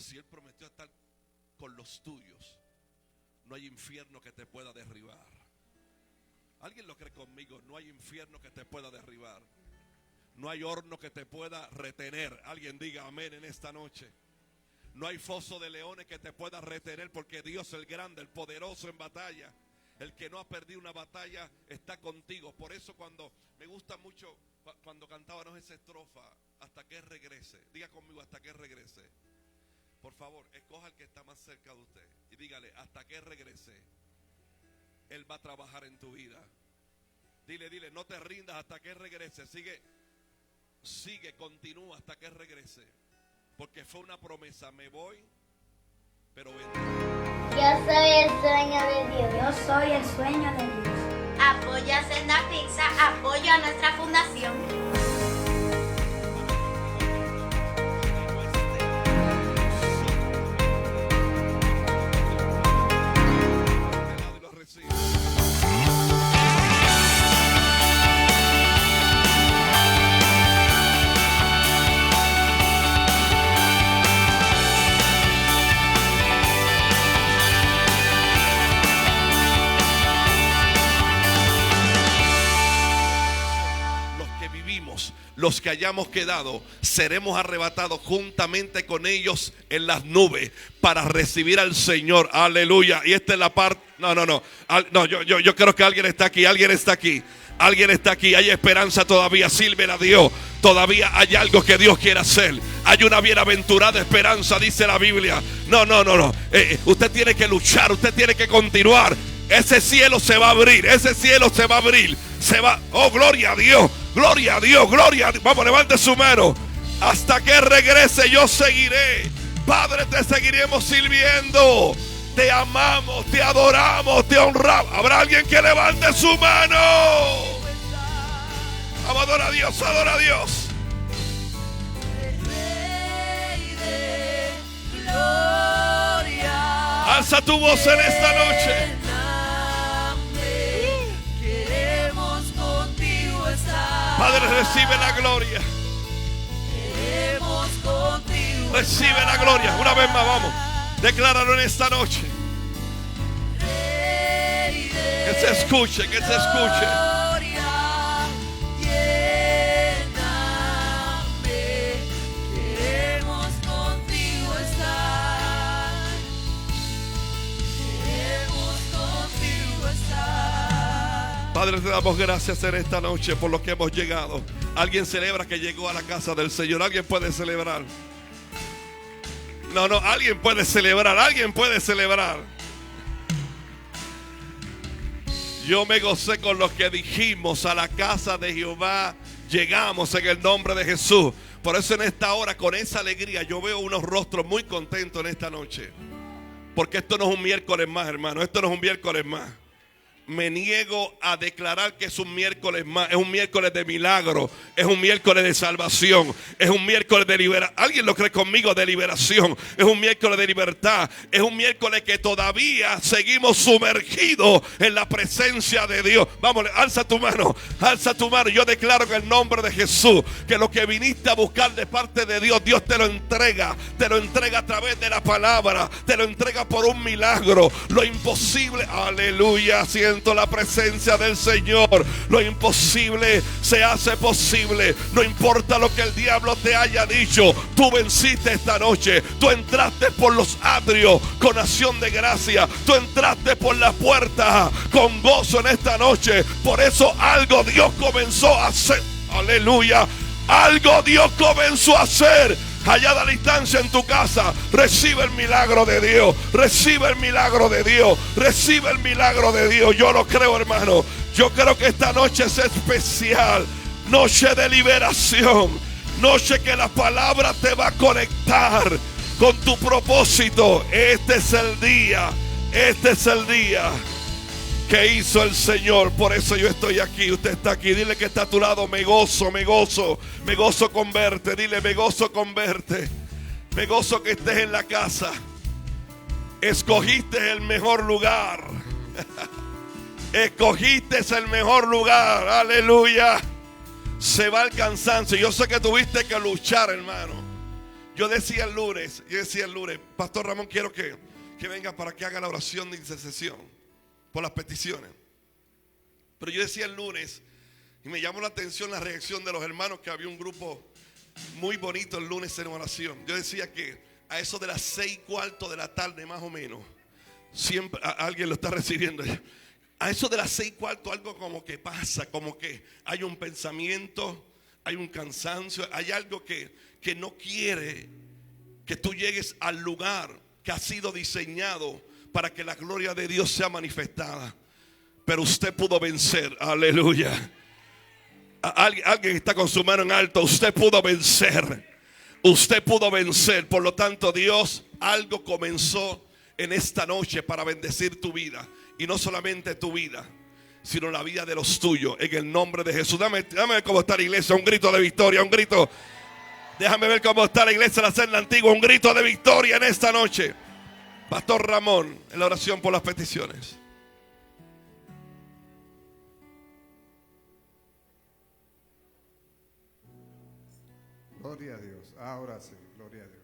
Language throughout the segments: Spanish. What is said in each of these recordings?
Si Él prometió estar con los tuyos, no hay infierno que te pueda derribar. ¿Alguien lo cree conmigo? No hay infierno que te pueda derribar. No hay horno que te pueda retener. Alguien diga amén en esta noche. No hay foso de leones que te pueda retener, porque Dios el grande, el poderoso en batalla, el que no ha perdido una batalla, está contigo. Por eso cuando me gusta mucho cuando cantábamos esa estrofa, hasta que regrese. Diga conmigo, hasta que regrese. Por favor, escoja al que está más cerca de usted y dígale, hasta que regrese. Él va a trabajar en tu vida. Dile, no te rindas hasta que regrese. Sigue, continúa hasta que regrese. Porque fue una promesa, me voy, pero vendré. Yo soy el sueño de Dios. Yo soy el sueño de Dios. Apoya Senda Pizza, apoya a nuestra fundación. Los que hayamos quedado, seremos arrebatados juntamente con ellos en las nubes para recibir al Señor. Aleluya. Y esta es la parte. No, yo creo que alguien está aquí. Alguien está aquí. Hay esperanza todavía. Sírvele a Dios. Todavía hay algo que Dios quiere hacer. Hay una bienaventurada esperanza, dice la Biblia. No. Usted tiene que luchar. Usted tiene que continuar. Ese cielo se va a abrir. Oh, gloria a Dios. Gloria a Dios. Vamos, levante su mano. Hasta que regrese yo seguiré. Padre, te seguiremos sirviendo. Te amamos, te adoramos, te honramos. ¿Habrá alguien que levante su mano? Vamos, adora a Dios, adora a Dios. Rey de gloria. Alza tu voz en esta noche. Padre, recibe la gloria. Recibe la gloria. Una vez más, vamos. Decláralo en esta noche. Que se escuche, que se escuche. Padre, te damos gracias en esta noche por lo que hemos llegado. Alguien celebra que llegó a la casa del Señor. Alguien puede celebrar. Alguien puede celebrar. Yo me gocé con lo que dijimos: a la casa de Jehová llegamos en el nombre de Jesús. Por eso en esta hora, con esa alegría, yo veo unos rostros muy contentos en esta noche. Porque esto no es un miércoles más, hermano. Esto no es un miércoles más. Me niego a declarar que es un miércoles más. Es un miércoles de milagro. Es un miércoles de salvación. Es un miércoles de liberación. ¿Alguien lo cree conmigo? De liberación. Es un miércoles de libertad. Es un miércoles que todavía seguimos sumergidos en la presencia de Dios. Vamos, alza tu mano. Alza tu mano. Yo declaro en el nombre de Jesús que lo que viniste a buscar de parte de Dios, Dios te lo entrega. Te lo entrega a través de la palabra. Te lo entrega por un milagro. Lo imposible. Aleluya. Siento la presencia del Señor. Lo imposible se hace posible. No importa lo que el diablo te haya dicho, tú venciste esta noche. Tú entraste por los atrios con acción de gracia. Tú entraste por la puerta con gozo en esta noche. Por eso algo Dios comenzó a hacer. Aleluya. Algo Dios comenzó a hacer. Allá a la distancia en tu casa, recibe el milagro de Dios. Recibe el milagro de Dios. Recibe el milagro de Dios. Yo lo creo, hermano. Yo creo que esta noche es especial. Noche de liberación. Noche que la palabra te va a conectar con tu propósito. Este es el día. Este es el día que hizo el Señor. Por eso yo estoy aquí. Usted está aquí. Dile que está a tu lado: me gozo con verte. Dile: me gozo con verte. Me gozo que estés en la casa. Escogiste el mejor lugar. Escogiste el mejor lugar. Aleluya. Se va el cansancio. Yo sé que tuviste que luchar, hermano. Yo decía el lunes, Pastor Ramón, quiero que venga para que haga la oración de intercesión por las peticiones. Pero yo decía el lunes, y me llamó la atención la reacción de los hermanos, que había un grupo muy bonito el lunes en oración. Yo decía que a eso de las 6:15 de la tarde más o menos, siempre alguien lo está recibiendo. A eso de las 6:15 algo como que pasa, como que hay un pensamiento, hay un cansancio, hay algo que no quiere que tú llegues al lugar que ha sido diseñado para que la gloria de Dios sea manifestada. Pero usted pudo vencer, aleluya. Alguien está con su mano en alto. Usted pudo vencer. Usted pudo vencer. Por lo tanto, Dios algo comenzó en esta noche para bendecir tu vida. Y no solamente tu vida, sino la vida de los tuyos, en el nombre de Jesús. Dame ver cómo está la iglesia. Un grito de victoria, un grito. Déjame ver cómo está la iglesia de la Celda Antigua. Un grito de victoria en esta noche. Pastor Ramón, en la oración por las peticiones. Gloria a Dios. Ahora sí, gloria a Dios.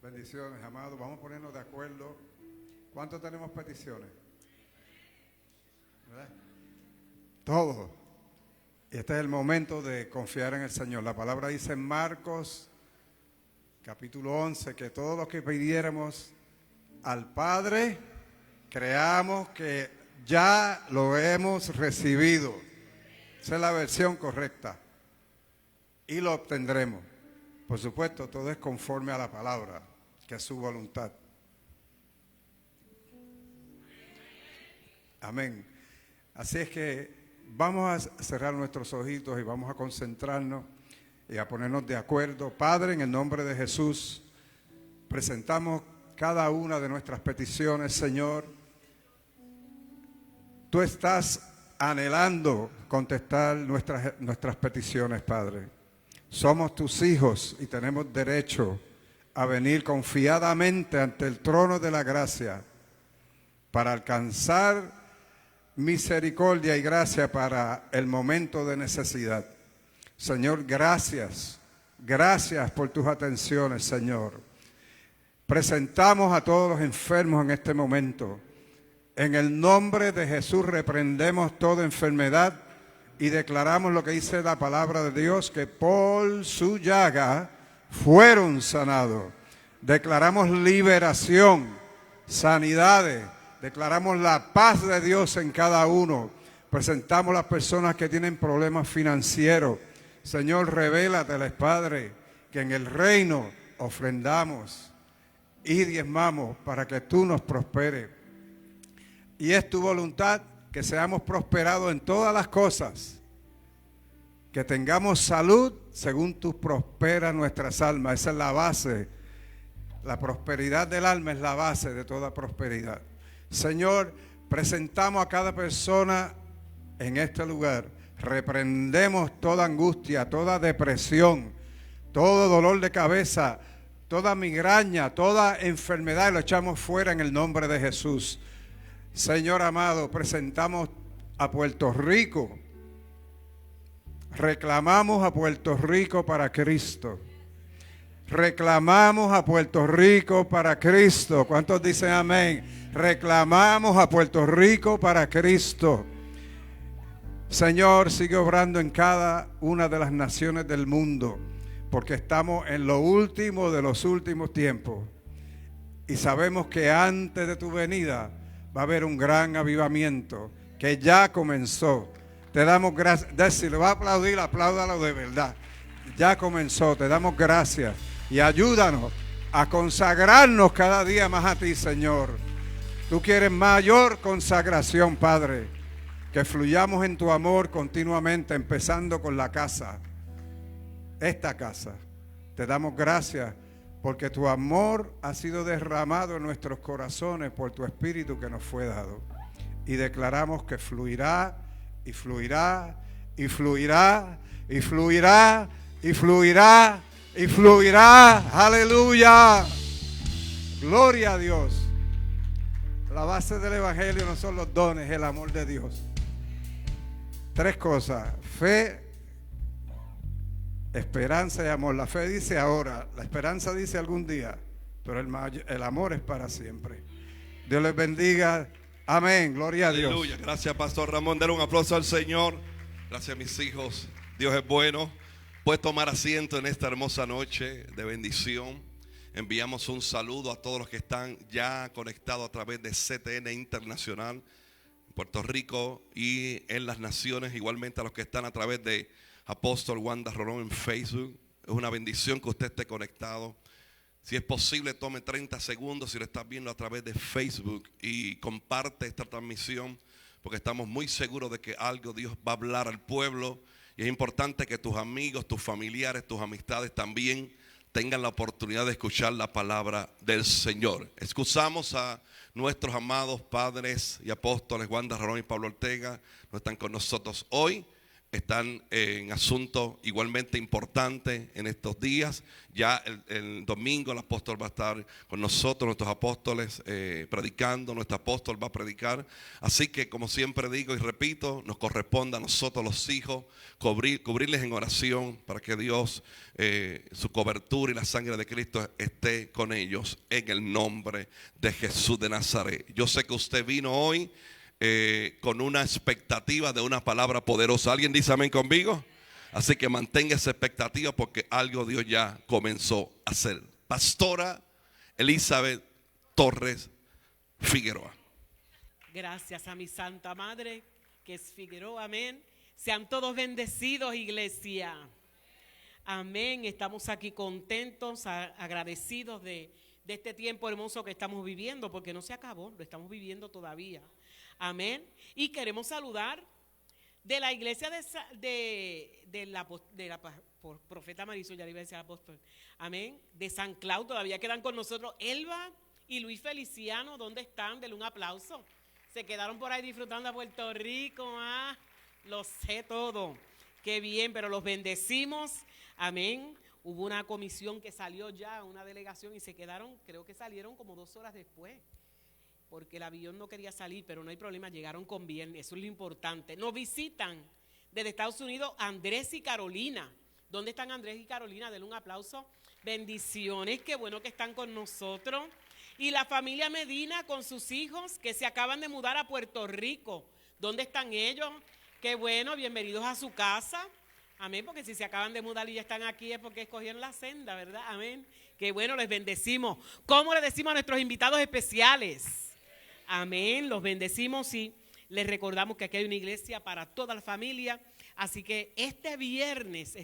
Bendiciones, amados. Vamos a ponernos de acuerdo. ¿Cuántos tenemos peticiones? ¿Verdad? Todos. Y este es el momento de confiar en el Señor. La palabra dice en Marcos, capítulo 11, que todo lo que pidiéramos al Padre, creamos que ya lo hemos recibido. Esa es la versión correcta. Y lo obtendremos. Por supuesto, todo es conforme a la palabra, que es su voluntad. Amén. Así es que vamos a cerrar nuestros ojitos y vamos a concentrarnos y a ponernos de acuerdo. Padre, en el nombre de Jesús, presentamos cada una de nuestras peticiones, Señor. Tú estás anhelando contestar nuestras peticiones, Padre. Somos tus hijos y tenemos derecho a venir confiadamente ante el trono de la gracia para alcanzar misericordia y gracia para el momento de necesidad. Señor, gracias. Gracias por tus atenciones, Señor. Presentamos a todos los enfermos en este momento. En el nombre de Jesús reprendemos toda enfermedad y declaramos lo que dice la palabra de Dios, que por su llaga fueron sanados. Declaramos liberación, sanidades, declaramos la paz de Dios en cada uno. Presentamos las personas que tienen problemas financieros. Señor, revélateles, Padre, que en el reino ofrendamos y diezmamos para que tú nos prosperes. Y es tu voluntad que seamos prosperados en todas las cosas, que tengamos salud según tú prosperas nuestras almas. Esa es la base. La prosperidad del alma es la base de toda prosperidad. Señor, presentamos a cada persona en este lugar. Reprendemos toda angustia, toda depresión, todo dolor de cabeza, toda migraña, toda enfermedad, y lo echamos fuera en el nombre de Jesús. Señor amado, presentamos a Puerto Rico. Reclamamos a Puerto Rico para Cristo. Reclamamos a Puerto Rico para Cristo. ¿Cuántos dicen amén? Reclamamos a Puerto Rico para Cristo. Señor, sigue obrando en cada una de las naciones del mundo, porque estamos en lo último de los últimos tiempos. Y sabemos que antes de tu venida va a haber un gran avivamiento que ya comenzó. Te damos gracias. Si le va a aplaudir, apláudalo de verdad. Ya comenzó. Te damos gracias. Y ayúdanos a consagrarnos cada día más a ti, Señor. Tú quieres mayor consagración, Padre. Que fluyamos en tu amor continuamente, empezando con la casa. Esta casa. Te damos gracias porque tu amor ha sido derramado en nuestros corazones por tu Espíritu que nos fue dado. Y declaramos que fluirá, y fluirá, y fluirá, y fluirá, y fluirá, y fluirá. ¡Aleluya! Gloria a Dios. La base del Evangelio no son los dones, es el amor de Dios. Tres cosas: fe, esperanza y amor. La fe dice ahora, la esperanza dice algún día, pero el amor es para siempre. Dios les bendiga. Amén. Gloria a Dios. Aleluya. Gracias, Pastor Ramón. Denle un aplauso al Señor. Gracias, mis hijos. Dios es bueno. Puedes tomar asiento en esta hermosa noche de bendición. Enviamos un saludo a todos los que están ya conectados a través de CTN Internacional en Puerto Rico y en las naciones. Igualmente a los que están a través de Apóstol Wanda Rolón en Facebook. Es una bendición que usted esté conectado. Si es posible, tome 30 segundos si lo estás viendo a través de Facebook y comparte esta transmisión, porque estamos muy seguros de que algo Dios va a hablar al pueblo. Y es importante que tus amigos, tus familiares, tus amistades también tengan la oportunidad de escuchar la palabra del Señor. Excusamos a nuestros amados padres y apóstoles Wanda Rolón y Pablo Ortega. No están con nosotros hoy. Están en asuntos igualmente importantes en estos días. Ya el domingo el apóstol va a estar con nosotros, nuestros apóstoles predicando, nuestro apóstol va a predicar. Así que, como siempre digo y repito, nos corresponde a nosotros los hijos cubrirles en oración para que Dios, su cobertura y la sangre de Cristo esté con ellos en el nombre de Jesús de Nazaret. Yo sé que usted vino hoy con una expectativa de una palabra poderosa. ¿Alguien dice amén conmigo? Así que mantenga esa expectativa porque algo Dios ya comenzó a hacer. Pastora Elizabeth Torres Figueroa. Gracias a mi Santa Madre, que es Figueroa, amén. Sean todos bendecidos, iglesia. Amén. Estamos aquí contentos, agradecidos de este tiempo hermoso que estamos viviendo, porque no se acabó, lo estamos viviendo todavía. Amén. Y queremos saludar de la iglesia de la profeta Marisol, ya le iba a decir apóstol. Amén. De San Clau, todavía quedan con nosotros Elba y Luis Feliciano. ¿Dónde están? Denle un aplauso. Se quedaron por ahí disfrutando a Puerto Rico. Lo sé todo. Qué bien, pero los bendecimos. Amén. Hubo una comisión que salió ya, una delegación, y se quedaron, creo que salieron como 2 horas después, porque el avión no quería salir, pero no hay problema, llegaron con bien, eso es lo importante. Nos visitan desde Estados Unidos Andrés y Carolina. ¿Dónde están Andrés y Carolina? Denle un aplauso. Bendiciones, qué bueno que están con nosotros. Y la familia Medina con sus hijos que se acaban de mudar a Puerto Rico. ¿Dónde están ellos? Qué bueno, bienvenidos a su casa. Amén, porque si se acaban de mudar y ya están aquí es porque escogieron la senda, ¿verdad? Amén. Qué bueno, les bendecimos. ¿Cómo le decimos a nuestros invitados especiales? Amén, los bendecimos y les recordamos que aquí hay una iglesia para toda la familia. Así que este viernes,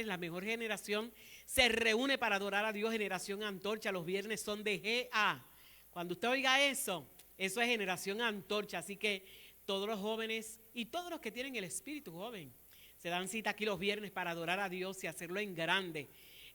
la mejor generación se reúne para adorar a Dios, Generación Antorcha. Los viernes son de GA. Cuando usted oiga eso es Generación Antorcha. Así que todos los jóvenes y todos los que tienen el espíritu joven se dan cita aquí los viernes para adorar a Dios y hacerlo en grande.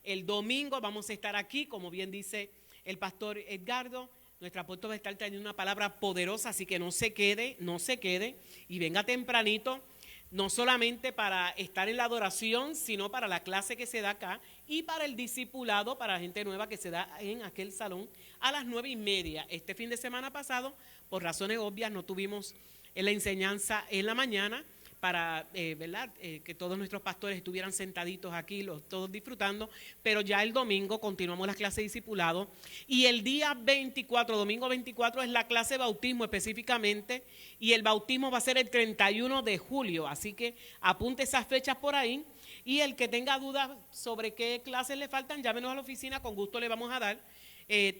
El domingo vamos a estar aquí, como bien dice el pastor Edgardo. Nuestro apóstol va a estar trayendo una palabra poderosa, así que no se quede y venga tempranito, no solamente para estar en la adoración, sino para la clase que se da acá y para el discipulado para la gente nueva que se da en aquel salón a las 9:30. Este fin de semana pasado, por razones obvias, no tuvimos la enseñanza en la mañana para ¿verdad? Que todos nuestros pastores estuvieran sentaditos aquí, todos disfrutando, pero ya el domingo continuamos las clases de discipulado y el día 24, domingo 24 es la clase de bautismo específicamente y el bautismo va a ser el 31 de julio, así que apunte esas fechas por ahí y el que tenga dudas sobre qué clases le faltan, llámenos a la oficina, con gusto le vamos a dar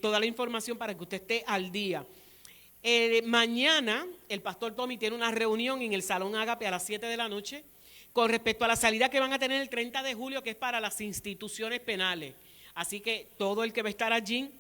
toda la información para que usted esté al día. Mañana el pastor Tommy tiene una reunión en el Salón Ágape a las 7 de la noche con respecto a la salida que van a tener el 30 de julio, que es para las instituciones penales. Así que todo el que va a estar allí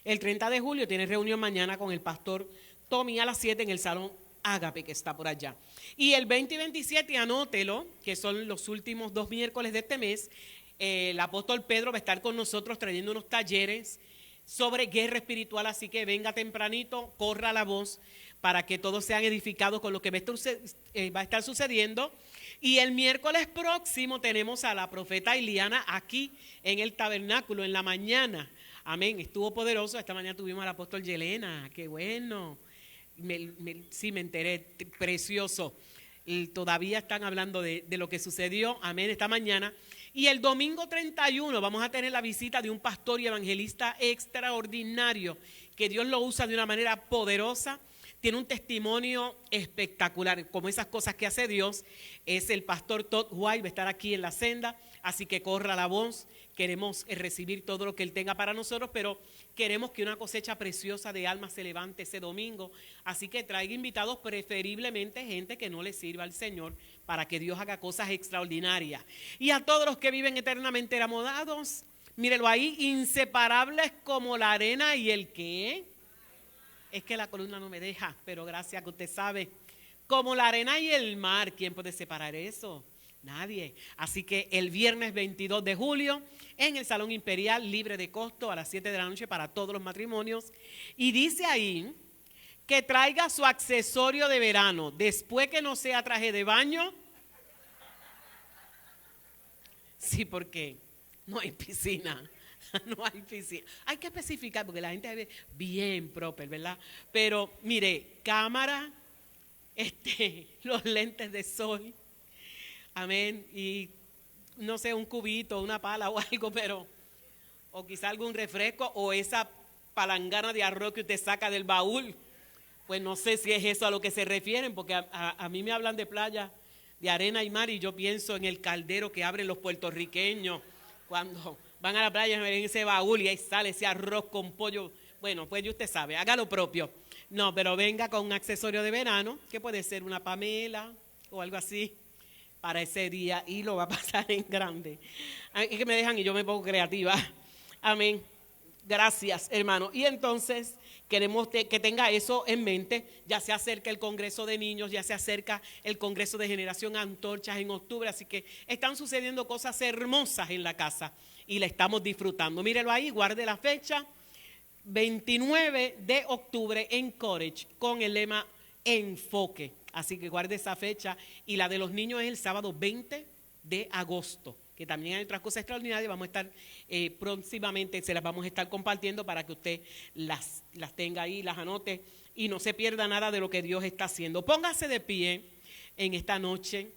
el 30 de julio tiene reunión mañana con el pastor Tommy a las 7 en el Salón Ágape, que está por allá. Y el 20 y 27, anótelo, que son los últimos 2 miércoles de este mes, el apóstol Pedro va a estar con nosotros trayendo unos talleres sobre guerra espiritual, así que venga tempranito, corra la voz para que todos sean edificados con lo que va a estar sucediendo. Y el miércoles próximo tenemos a la profeta Iliana aquí en el tabernáculo en la mañana. Amén, estuvo poderoso. Esta mañana tuvimos al apóstol Yelena, qué bueno. Sí, me enteré, precioso. Y todavía están hablando de lo que sucedió, amén, esta mañana. Y el domingo 31 vamos a tener la visita de un pastor y evangelista extraordinario, que Dios lo usa de una manera poderosa. Tiene un testimonio espectacular, como esas cosas que hace Dios. Es el pastor Todd White, va a estar aquí en la senda, así que corra la voz. Queremos recibir todo lo que Él tenga para nosotros, pero queremos que una cosecha preciosa de almas se levante ese domingo. Así que traiga invitados, preferiblemente gente que no le sirva al Señor, para que Dios haga cosas extraordinarias. Y a todos los que viven eternamente enamorados, mírelo ahí, inseparables como la arena y el ¿qué? Es que la columna no me deja, pero gracias que usted sabe. Como la arena y el mar, ¿quién puede separar eso? Nadie. Así que el viernes 22 de julio en el Salón Imperial, libre de costo, a las 7 de la noche para todos los matrimonios. Y dice ahí que traiga su accesorio de verano. Después que no sea traje de baño. Sí, porque no hay piscina. No hay piscina. Hay que especificar porque la gente ve bien proper, ¿verdad? Pero mire, cámara, los lentes de sol, amén, y no sé, un cubito, una pala o algo, pero, o quizá algún refresco o esa palangana de arroz que usted saca del baúl. Pues no sé si es eso a lo que se refieren, porque a mí me hablan de playa, de arena y mar, y yo pienso en el caldero que abren los puertorriqueños cuando van a la playa en ese baúl y ahí sale ese arroz con pollo. Bueno, pues ya usted sabe, haga lo propio. No, pero venga con un accesorio de verano, que puede ser una pamela o algo así, para ese día, y lo va a pasar en grande. Es que me dejan y yo me pongo creativa. Amén. Gracias, hermano. Y entonces queremos que tenga eso en mente. Ya se acerca el Congreso de Niños, ya se acerca el Congreso de Generación Antorchas en octubre, así que están sucediendo cosas hermosas en la casa y la estamos disfrutando. Mírelo ahí, guarde la fecha, 29 de octubre en Courage, con el lema Enfoque. Así que guarde esa fecha, y la de los niños es el sábado 20 de agosto. Que también hay otras cosas extraordinarias, vamos a estar próximamente, se las vamos a estar compartiendo para que usted las tenga ahí, las anote y no se pierda nada de lo que Dios está haciendo. Póngase de pie en esta noche.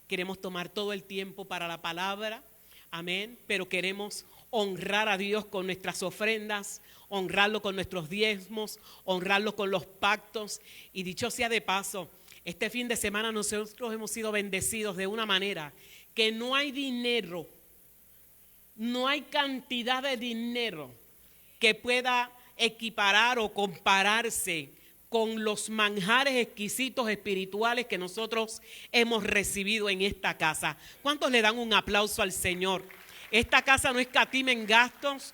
Queremos tomar todo el tiempo para la palabra, amén, pero queremos honrar a Dios con nuestras ofrendas, honrarlo con nuestros diezmos, honrarlo con los pactos. Y dicho sea de paso, este fin de semana nosotros hemos sido bendecidos de una manera que no hay dinero, no hay cantidad de dinero que pueda equiparar o compararse con los manjares exquisitos espirituales que nosotros hemos recibido en esta casa. ¿Cuántos le dan un aplauso al Señor? Esta casa no escatima en gastos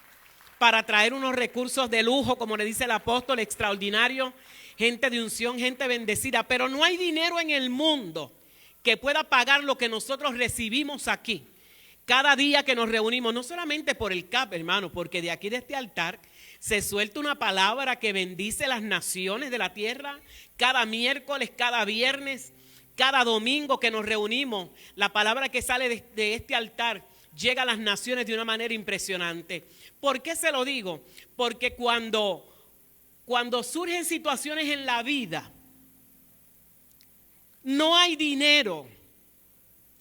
para traer unos recursos de lujo, como le dice el apóstol, extraordinario, gente de unción, gente bendecida, pero no hay dinero en el mundo que pueda pagar lo que nosotros recibimos aquí, cada día que nos reunimos, no solamente por el CAP, hermano, porque de aquí de este altar se suelta una palabra que bendice las naciones de la tierra, cada miércoles, cada viernes, cada domingo que nos reunimos, la palabra que sale de este altar llega a las naciones de una manera impresionante. ¿Por qué se lo digo? Porque cuando surgen situaciones en la vida, no hay dinero.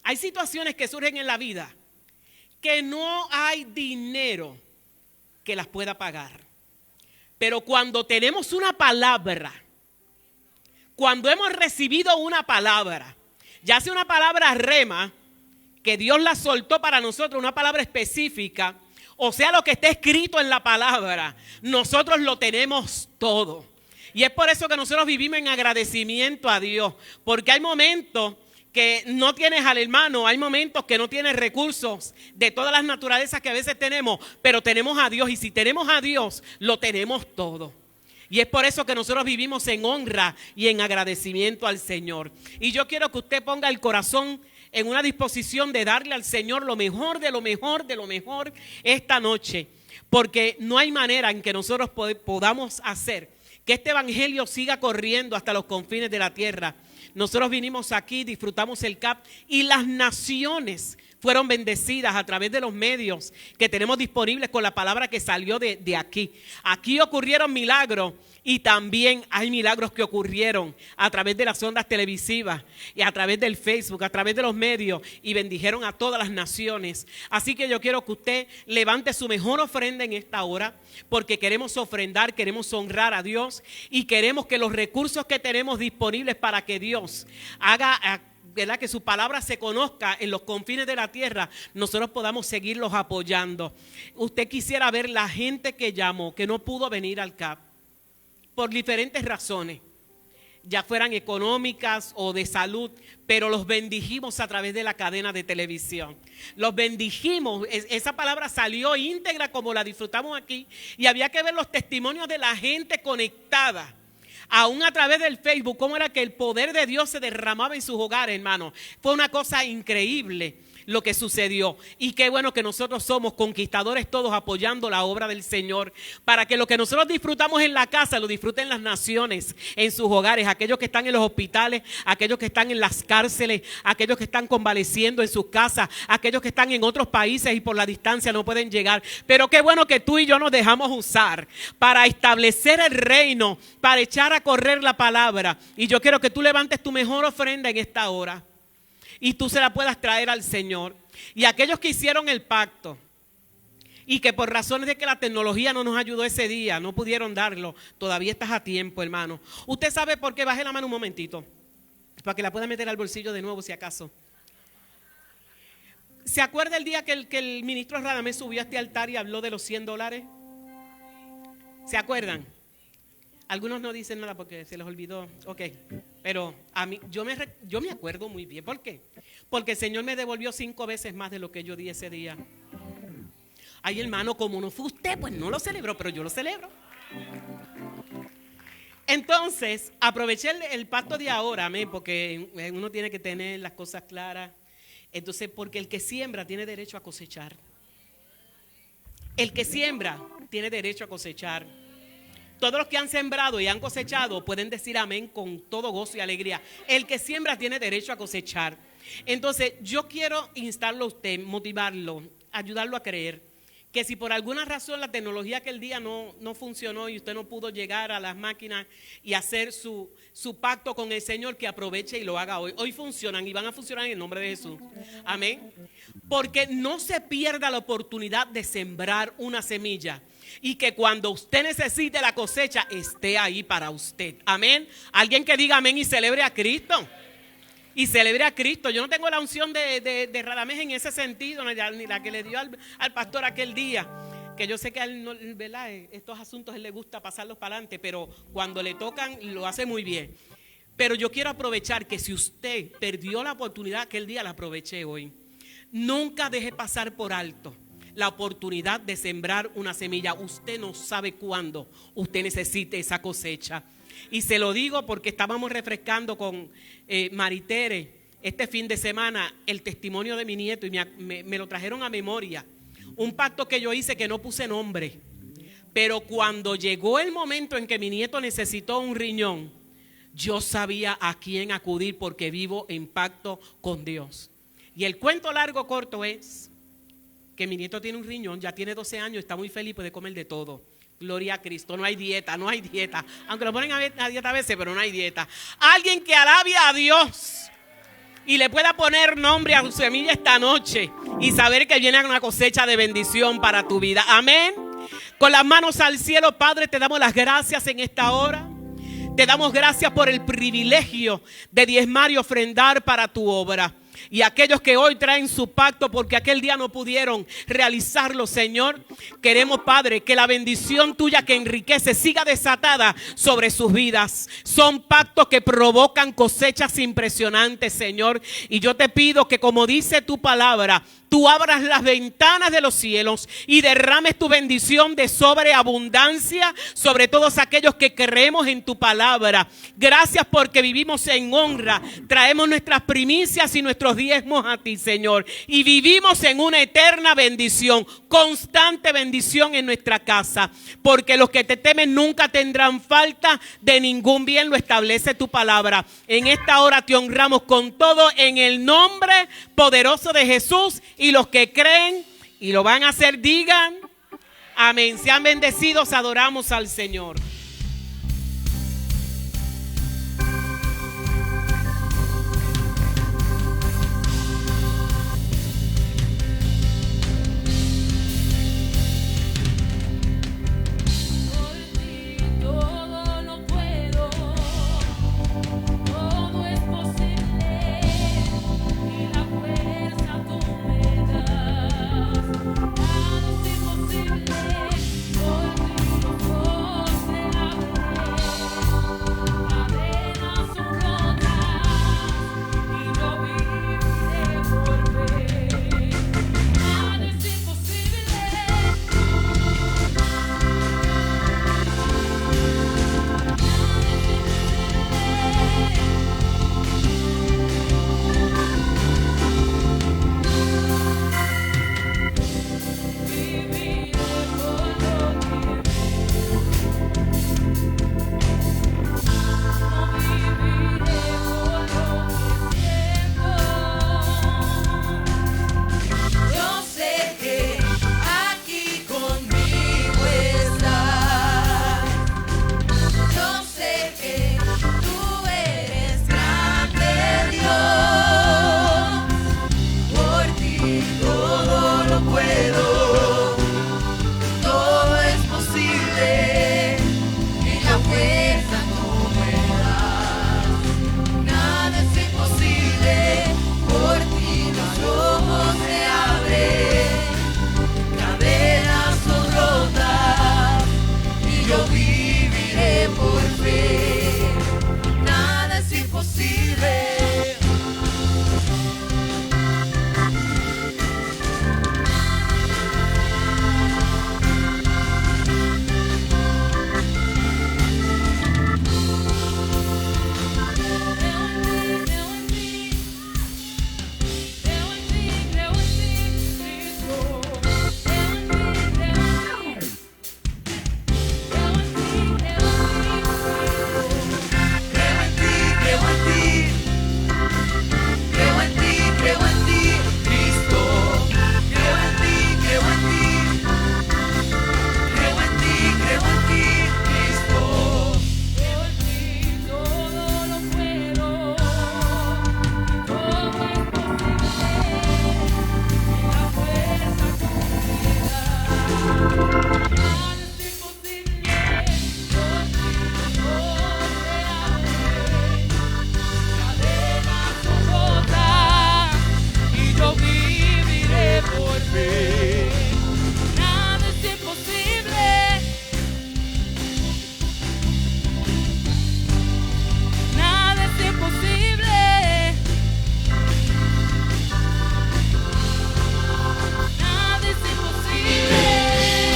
Hay situaciones que surgen en la vida que no hay dinero que las pueda pagar. Pero cuando tenemos una palabra, cuando hemos recibido una palabra, ya sea una palabra rema, que Dios la soltó para nosotros, una palabra específica, o sea lo que está escrito en la palabra, nosotros lo tenemos todo. Y es por eso que nosotros vivimos en agradecimiento a Dios, porque hay momentos que no tienes al hermano, hay momentos que no tienes recursos de todas las naturalezas que a veces tenemos, pero tenemos a Dios, y si tenemos a Dios, lo tenemos todo. Y es por eso que nosotros vivimos en honra y en agradecimiento al Señor. Y yo quiero que usted ponga el corazón en una disposición de darle al Señor lo mejor de lo mejor de lo mejor esta noche, porque no hay manera en que nosotros podamos hacer que este evangelio siga corriendo hasta los confines de la tierra. Nosotros vinimos aquí, disfrutamos el CAP y las naciones fueron bendecidas a través de los medios que tenemos disponibles con la palabra que salió de aquí. Aquí ocurrieron milagros y también hay milagros que ocurrieron a través de las ondas televisivas y a través del Facebook, a través de los medios, y bendijeron a todas las naciones. Así que yo quiero que usted levante su mejor ofrenda en esta hora, porque queremos ofrendar, queremos honrar a Dios y queremos que los recursos que tenemos disponibles para que Dios haga, ¿verdad?, que su palabra se conozca en los confines de la tierra, nosotros podamos seguirlos apoyando. Usted quisiera ver la gente que llamó, que no pudo venir al CAP por diferentes razones, ya fueran económicas o de salud, pero los bendijimos a través de la cadena de televisión. Los bendijimos, esa palabra salió íntegra como la disfrutamos aquí, y había que ver los testimonios de la gente conectada. Aún a través del Facebook, cómo era que el poder de Dios se derramaba en sus hogares, hermano. Fue una cosa increíble lo que sucedió. Y qué bueno que nosotros somos conquistadores todos apoyando la obra del Señor, para que lo que nosotros disfrutamos en la casa lo disfruten las naciones en sus hogares, aquellos que están en los hospitales, aquellos que están en las cárceles, aquellos que están convaleciendo en sus casas, aquellos que están en otros países y por la distancia no pueden llegar. Pero qué bueno que tú y yo nos dejamos usar para establecer el reino, para echar a correr la palabra. Y yo quiero que tú levantes tu mejor ofrenda en esta hora y tú se la puedas traer al Señor. Y aquellos que hicieron el pacto y que por razones de que la tecnología no nos ayudó ese día, no pudieron darlo, todavía estás a tiempo, hermano. Usted sabe por qué. Baje la mano un momentito para que la pueda meter al bolsillo de nuevo si acaso. ¿Se acuerda el día que el ministro Radamés subió a este altar y habló de los $100? ¿Se acuerdan? Algunos no dicen nada porque se les olvidó. Ok, pero a mí, yo me acuerdo muy bien. ¿Por qué? Porque el Señor me devolvió 5 veces más de lo que yo di ese día. Ay, hermano, como no fue usted, pues no lo celebró, pero yo lo celebro. Entonces, aproveché el pacto de ahora, amén, porque uno tiene que tener las cosas claras. Entonces, porque el que siembra tiene derecho a cosechar. El que siembra tiene derecho a cosechar. Todos los que han sembrado y han cosechado pueden decir amén con todo gozo y alegría. El que siembra tiene derecho a cosechar. Entonces, yo quiero instarlo a usted, motivarlo, ayudarlo a creer que si por alguna razón la tecnología aquel día no funcionó y usted no pudo llegar a las máquinas y hacer su pacto con el Señor, que aproveche y lo haga hoy. Hoy funcionan y van a funcionar en el nombre de Jesús. Amén. Porque no se pierda la oportunidad de sembrar una semilla y que cuando usted necesite la cosecha esté ahí para usted. Amén. Alguien que diga amén y celebre a Cristo. Y celebre a Cristo. Yo no tengo la unción de Radamés en ese sentido, ni la que le dio al pastor aquel día. Que yo sé que a él, no, ¿verdad?, estos asuntos a él le gusta pasarlos para adelante, pero cuando le tocan lo hace muy bien. Pero yo quiero aprovechar que si usted perdió la oportunidad aquel día, la aproveché hoy. Nunca deje pasar por alto la oportunidad de sembrar una semilla. Usted no sabe cuándo usted necesite esa cosecha. Y se lo digo porque estábamos refrescando con Maritere este fin de semana el testimonio de mi nieto y me lo trajeron a memoria. Un pacto que yo hice que no puse nombre, pero cuando llegó el momento en que mi nieto necesitó un riñón, yo sabía a quién acudir porque vivo en pacto con Dios. Y el cuento largo corto es que mi nieto tiene un riñón, ya tiene 12 años, está muy feliz, puede comer de todo. Gloria a Cristo, no hay dieta, no hay dieta. Aunque lo ponen a dieta a veces, pero no hay dieta. Alguien que alabe a Dios y le pueda poner nombre a su semilla esta noche y saber que viene una cosecha de bendición para tu vida. Amén. Con las manos al cielo, Padre, te damos las gracias en esta hora. Te damos gracias por el privilegio de diezmar y ofrendar para tu obra. Y aquellos que hoy traen su pacto porque aquel día no pudieron realizarlo, Señor, queremos, Padre, que la bendición tuya que enriquece siga desatada sobre sus vidas. Son pactos que provocan cosechas impresionantes, Señor. Y yo te pido que, como dice tu palabra, tú abras las ventanas de los cielos y derrames tu bendición de sobreabundancia sobre todos aquellos que creemos en tu palabra. Gracias porque vivimos en honra. Traemos nuestras primicias y nuestros nuestros diezmos a ti, Señor. Y vivimos en una eterna bendición, constante bendición en nuestra casa. Porque los que te temen nunca tendrán falta de ningún bien, lo establece tu palabra. En esta hora te honramos con todo en el nombre poderoso de Jesús. Y los que creen y lo van a hacer, digan amén. Sean bendecidos, adoramos al Señor.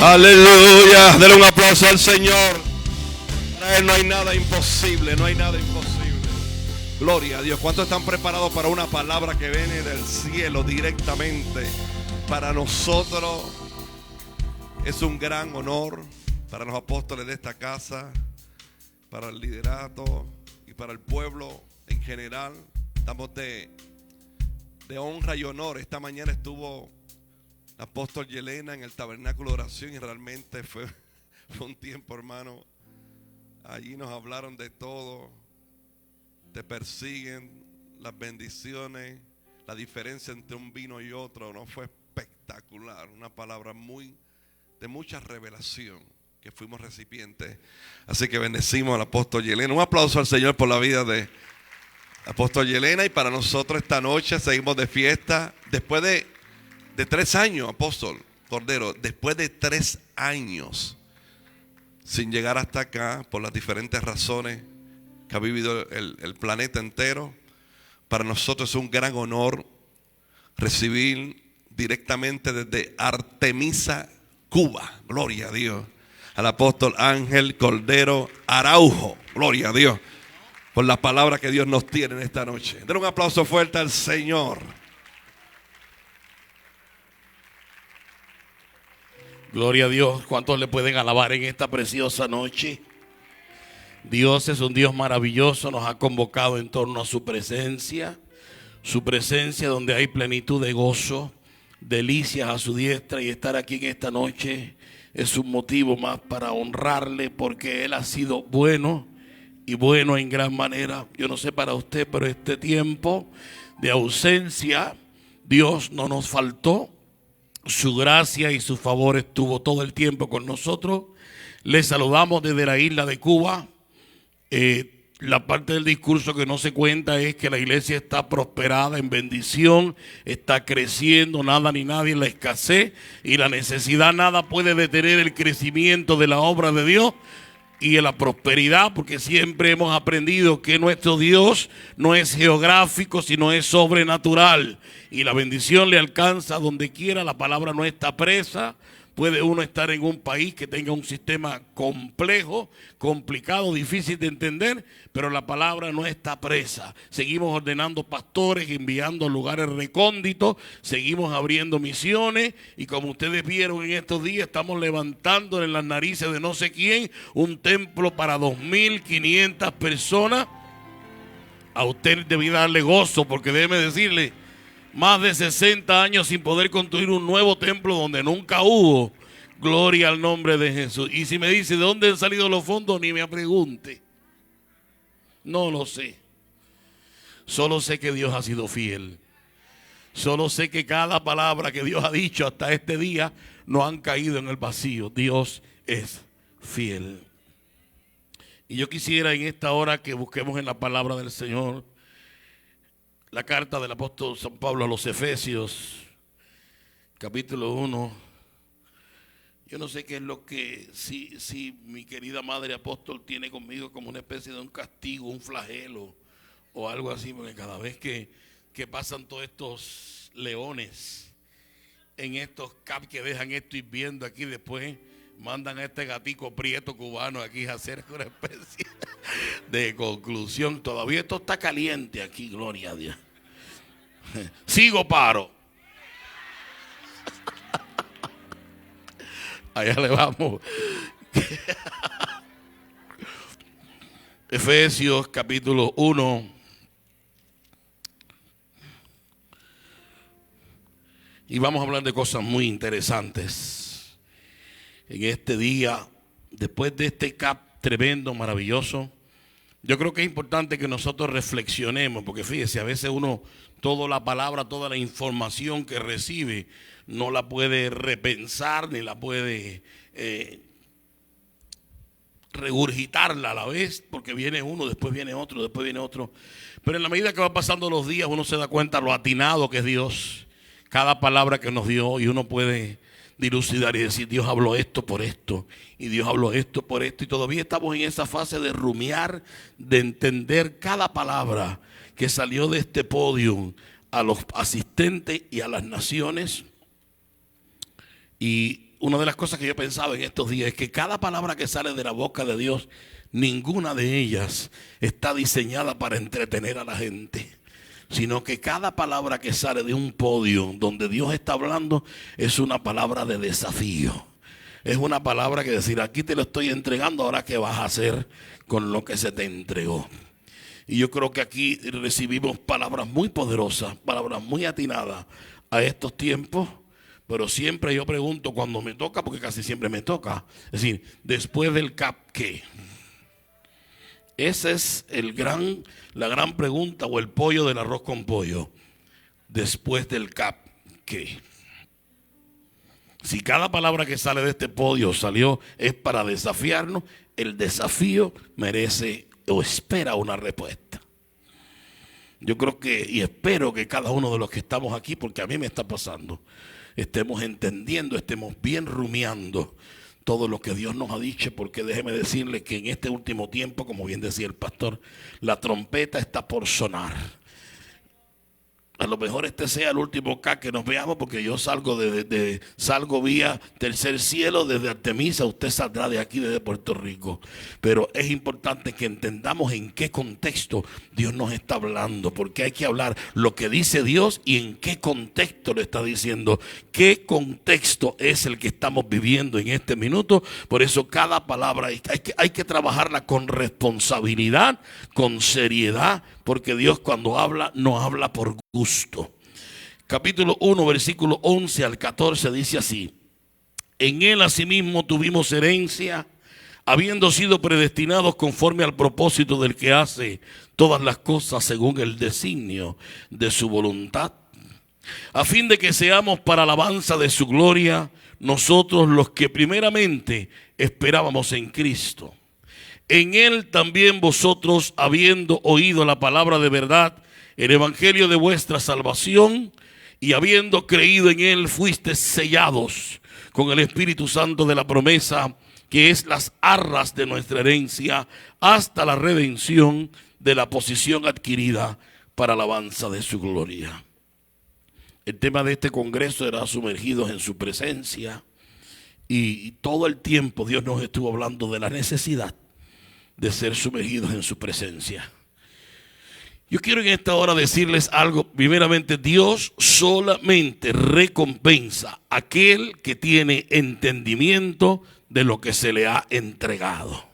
Aleluya, denle un aplauso al Señor. Para Él no hay nada imposible, no hay nada imposible. Gloria a Dios. ¿Cuántos están preparados para una palabra que viene del cielo directamente para nosotros? Es un gran honor para los apóstoles de esta casa, para el liderato y para el pueblo en general. Estamos de honra y honor. Esta mañana estuvo el apóstol Yelena en el tabernáculo de oración y realmente fue un tiempo, hermano. Allí nos hablaron de todo. Te persiguen, las bendiciones, la diferencia entre un vino y otro. No fue espectacular, una palabra de mucha revelación que fuimos recipientes. Así que bendecimos al apóstol Yelena. Un aplauso al Señor por la vida de apóstol Yelena. Y para nosotros esta noche seguimos de fiesta. Después de 3 años, apóstol Cordero, después de 3 años sin llegar hasta acá por las diferentes razones que ha vivido el planeta entero, para nosotros es un gran honor recibir directamente desde Artemisa, Cuba, gloria a Dios, al apóstol Ángel Cordero Araujo, gloria a Dios. por la palabra que Dios nos tiene en esta noche. Den un aplauso fuerte al Señor. Gloria a Dios. ¿Cuántos le pueden alabar en esta preciosa noche? Dios es un Dios maravilloso, nos ha convocado en torno a su presencia donde hay plenitud de gozo, delicias a su diestra, y estar aquí en esta noche es un motivo más para honrarle, porque Él ha sido bueno y bueno en gran manera. Yo no sé para usted, pero este tiempo de ausencia, Dios no nos faltó. Su gracia y su favor estuvo todo el tiempo con nosotros. Les saludamos desde la isla de Cuba. La parte del discurso que no se cuenta es que la iglesia está prosperada en bendición, está creciendo, nada ni nadie en la escasez, y la necesidad nada puede detener el crecimiento de la obra de Dios y en la prosperidad, porque siempre hemos aprendido que nuestro Dios no es geográfico, sino es sobrenatural, y la bendición le alcanza donde quiera. La palabra no está presa. Puede uno estar en un país que tenga un sistema complejo, complicado, difícil de entender, pero la palabra no está presa. Seguimos ordenando pastores, enviando a lugares recónditos, seguimos abriendo misiones, y como ustedes vieron en estos días, estamos levantando en las narices de no sé quién un templo para 2.500 personas. A usted debe darle gozo, porque déjeme decirle, más de 60 años sin poder construir un nuevo templo donde nunca hubo. Gloria al nombre de Jesús. Y si me dice de dónde han salido los fondos, ni me pregunte. No lo sé. Solo sé que Dios ha sido fiel. Solo sé que cada palabra que Dios ha dicho hasta este día no han caído en el vacío. Dios es fiel. Y yo quisiera en esta hora que busquemos en la palabra del Señor la carta del apóstol San Pablo a los Efesios, capítulo 1. Yo no sé qué es lo que, si mi querida madre apóstol tiene conmigo como una especie de un castigo, un flagelo o algo así, porque cada vez que pasan todos estos leones en estos cap que dejan esto hirviendo aquí, después mandan a este gatico prieto cubano aquí a hacer una especie de conclusión. Todavía esto está caliente aquí, gloria a Dios. Sigo paro. Allá le vamos. Efesios capítulo 1. Y vamos a hablar de cosas muy interesantes en este día, después de este cap tremendo, maravilloso. Yo creo que es importante que nosotros reflexionemos, porque fíjese, a veces uno, toda la palabra, toda la información que recibe, no la puede repensar, ni la puede regurgitarla a la vez, porque viene uno, después viene otro, después viene otro. Pero en la medida que van pasando los días, uno se da cuenta lo atinado que es Dios, cada palabra que nos dio, y uno puede dilucidar y decir, Dios habló esto por esto, y Dios habló esto por esto, y todavía estamos en esa fase de rumiar, de entender cada palabra que salió de este podio a los asistentes y a las naciones. Y una de las cosas que yo pensaba en estos días es que cada palabra que sale de la boca de Dios, ninguna de ellas está diseñada para entretener a la gente, sino que cada palabra que sale de un podio donde Dios está hablando es una palabra de desafío. Es una palabra que decir, aquí te lo estoy entregando, ahora qué vas a hacer con lo que se te entregó. Y yo creo que aquí recibimos palabras muy poderosas, palabras muy atinadas a estos tiempos. Pero siempre yo pregunto cuando me toca, porque casi siempre me toca, es decir, después del cap, ¿qué? Esa es la gran pregunta, o el pollo del arroz con pollo. Después del cap, ¿qué? Si cada palabra que sale de este podio salió es para desafiarnos, el desafío merece o espera una respuesta. Yo creo que, y espero que cada uno de los que estamos aquí, porque a mí me está pasando, estemos entendiendo, estemos bien rumiando todo lo que Dios nos ha dicho, porque déjeme decirle que en este último tiempo, como bien decía el pastor, la trompeta está por sonar. A lo mejor este sea el último acá que nos veamos, porque yo salgo vía tercer cielo desde Artemisa. Usted saldrá de aquí, desde Puerto Rico. Pero es importante que entendamos en qué contexto Dios nos está hablando, porque hay que hablar lo que dice Dios y en qué contexto lo está diciendo. ¿Qué contexto es el que estamos viviendo en este minuto? Por eso cada palabra hay que trabajarla con responsabilidad, con seriedad, porque Dios cuando habla no habla por gusto. Capítulo 1, versículo 11 al 14 dice así: en él asimismo tuvimos herencia, habiendo sido predestinados conforme al propósito del que hace todas las cosas según el designio de su voluntad, a fin de que seamos para alabanza de su gloria, nosotros los que primeramente esperábamos en Cristo. En él también vosotros, habiendo oído la palabra de verdad, el evangelio de vuestra salvación, y habiendo creído en él, fuisteis sellados con el Espíritu Santo de la promesa, que es las arras de nuestra herencia, hasta la redención de la posesión adquirida para alabanza de su gloria. El tema de este congreso era sumergidos en su presencia, y todo el tiempo Dios nos estuvo hablando de la necesidad de ser sumergidos en su presencia. Yo quiero en esta hora decirles algo. Primeramente, Dios solamente recompensa a aquel que tiene entendimiento de lo que se le ha entregado.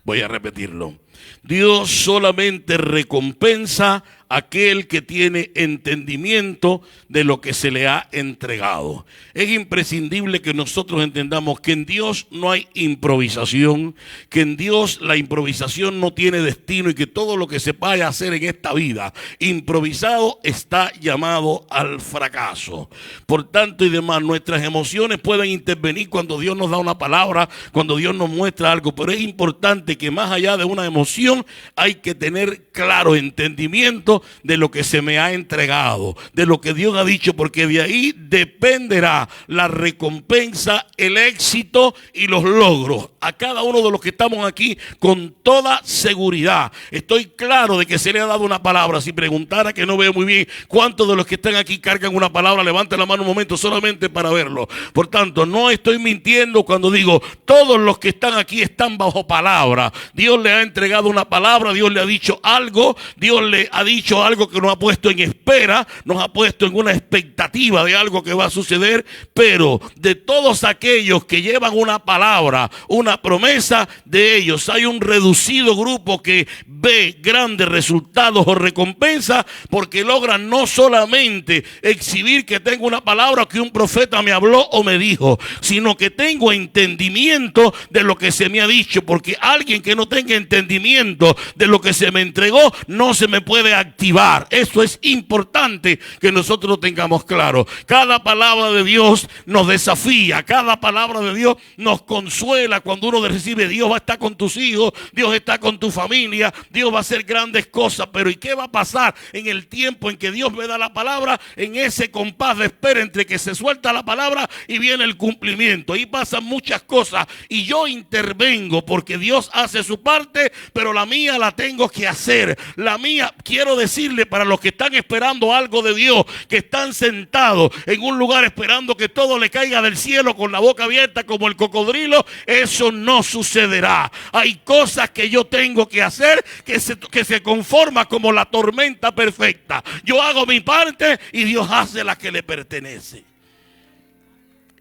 Voy a repetirlo. Dios solamente recompensa a aquel que tiene entendimiento de lo que se le ha entregado. Es imprescindible que nosotros entendamos que en Dios no hay improvisación, que en Dios la improvisación no tiene destino, y que todo lo que se vaya a hacer en esta vida improvisado está llamado al fracaso. Por tanto y demás, nuestras emociones pueden intervenir cuando Dios nos da una palabra, cuando Dios nos muestra algo, pero es importante que más allá de una emoción hay que tener claro entendimiento de lo que se me ha entregado, de lo que Dios ha dicho, porque de ahí dependerá la recompensa, el éxito y los logros. A cada uno de los que estamos aquí, con toda seguridad, estoy claro de que se le ha dado una palabra. Si preguntara, que no veo muy bien, ¿cuántos de los que están aquí cargan una palabra? Levanten la mano un momento solamente para verlo. Por tanto, no estoy mintiendo cuando digo, todos los que están aquí están bajo palabra. Dios le ha entregado una palabra, Dios le ha dicho algo, Dios le ha dicho algo que nos ha puesto en espera, nos ha puesto en una expectativa de algo que va a suceder. Pero de todos aquellos que llevan una palabra, una promesa, de ellos hay un reducido grupo que ve grandes resultados o recompensas, porque logran no solamente exhibir que tengo una palabra que un profeta me habló o me dijo, sino que tengo entendimiento de lo que se me ha dicho, porque alguien que no tenga entendimiento de lo que se me entregó no se me puede activar. Eso es importante que nosotros lo tengamos claro. Cada palabra de Dios nos desafía, cada palabra de Dios nos consuela. Cuando uno recibe, Dios va a estar con tus hijos, Dios está con tu familia, Dios va a hacer grandes cosas. Pero ¿y qué va a pasar en el tiempo en que Dios me da la palabra? En ese compás de espera entre que se suelta la palabra y viene el cumplimiento. Ahí pasan muchas cosas y yo intervengo, porque Dios hace su parte, pero la mía la tengo que hacer. La mía, quiero decirle, para los que están esperando algo de Dios, que están sentados en un lugar esperando que todo le caiga del cielo con la boca abierta como el cocodrilo, eso no sucederá. Hay cosas que yo tengo que hacer que se conforma como la tormenta perfecta. Yo hago mi parte y Dios hace la que le pertenece.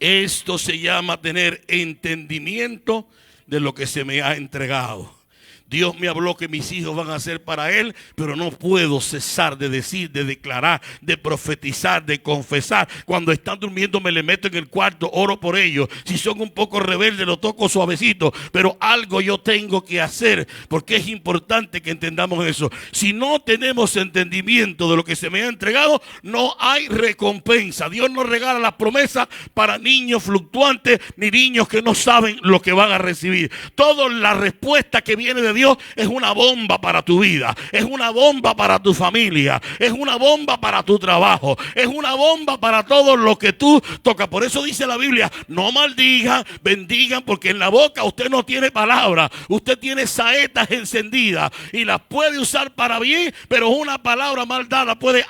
Esto se llama tener entendimiento de lo que se me ha entregado. Dios me habló que mis hijos van a ser para Él, pero no puedo cesar de decir, de declarar, de profetizar, de confesar. Cuando están durmiendo me le meto en el cuarto, oro por ellos. Si son un poco rebeldes, lo toco suavecito. Pero algo yo tengo que hacer, porque es importante que entendamos eso. Si no tenemos entendimiento de lo que se me ha entregado, no hay recompensa. Dios no regala las promesas para niños fluctuantes, ni niños que no saben lo que van a recibir. Toda la respuesta que viene de Dios Dios es una bomba para tu vida, es una bomba para tu familia, es una bomba para tu trabajo, es una bomba para todo lo que tú tocas. Por eso dice la Biblia, no maldigan, bendigan, porque en la boca usted no tiene palabra, usted tiene saetas encendidas y las puede usar para bien, pero una palabra mal dada puede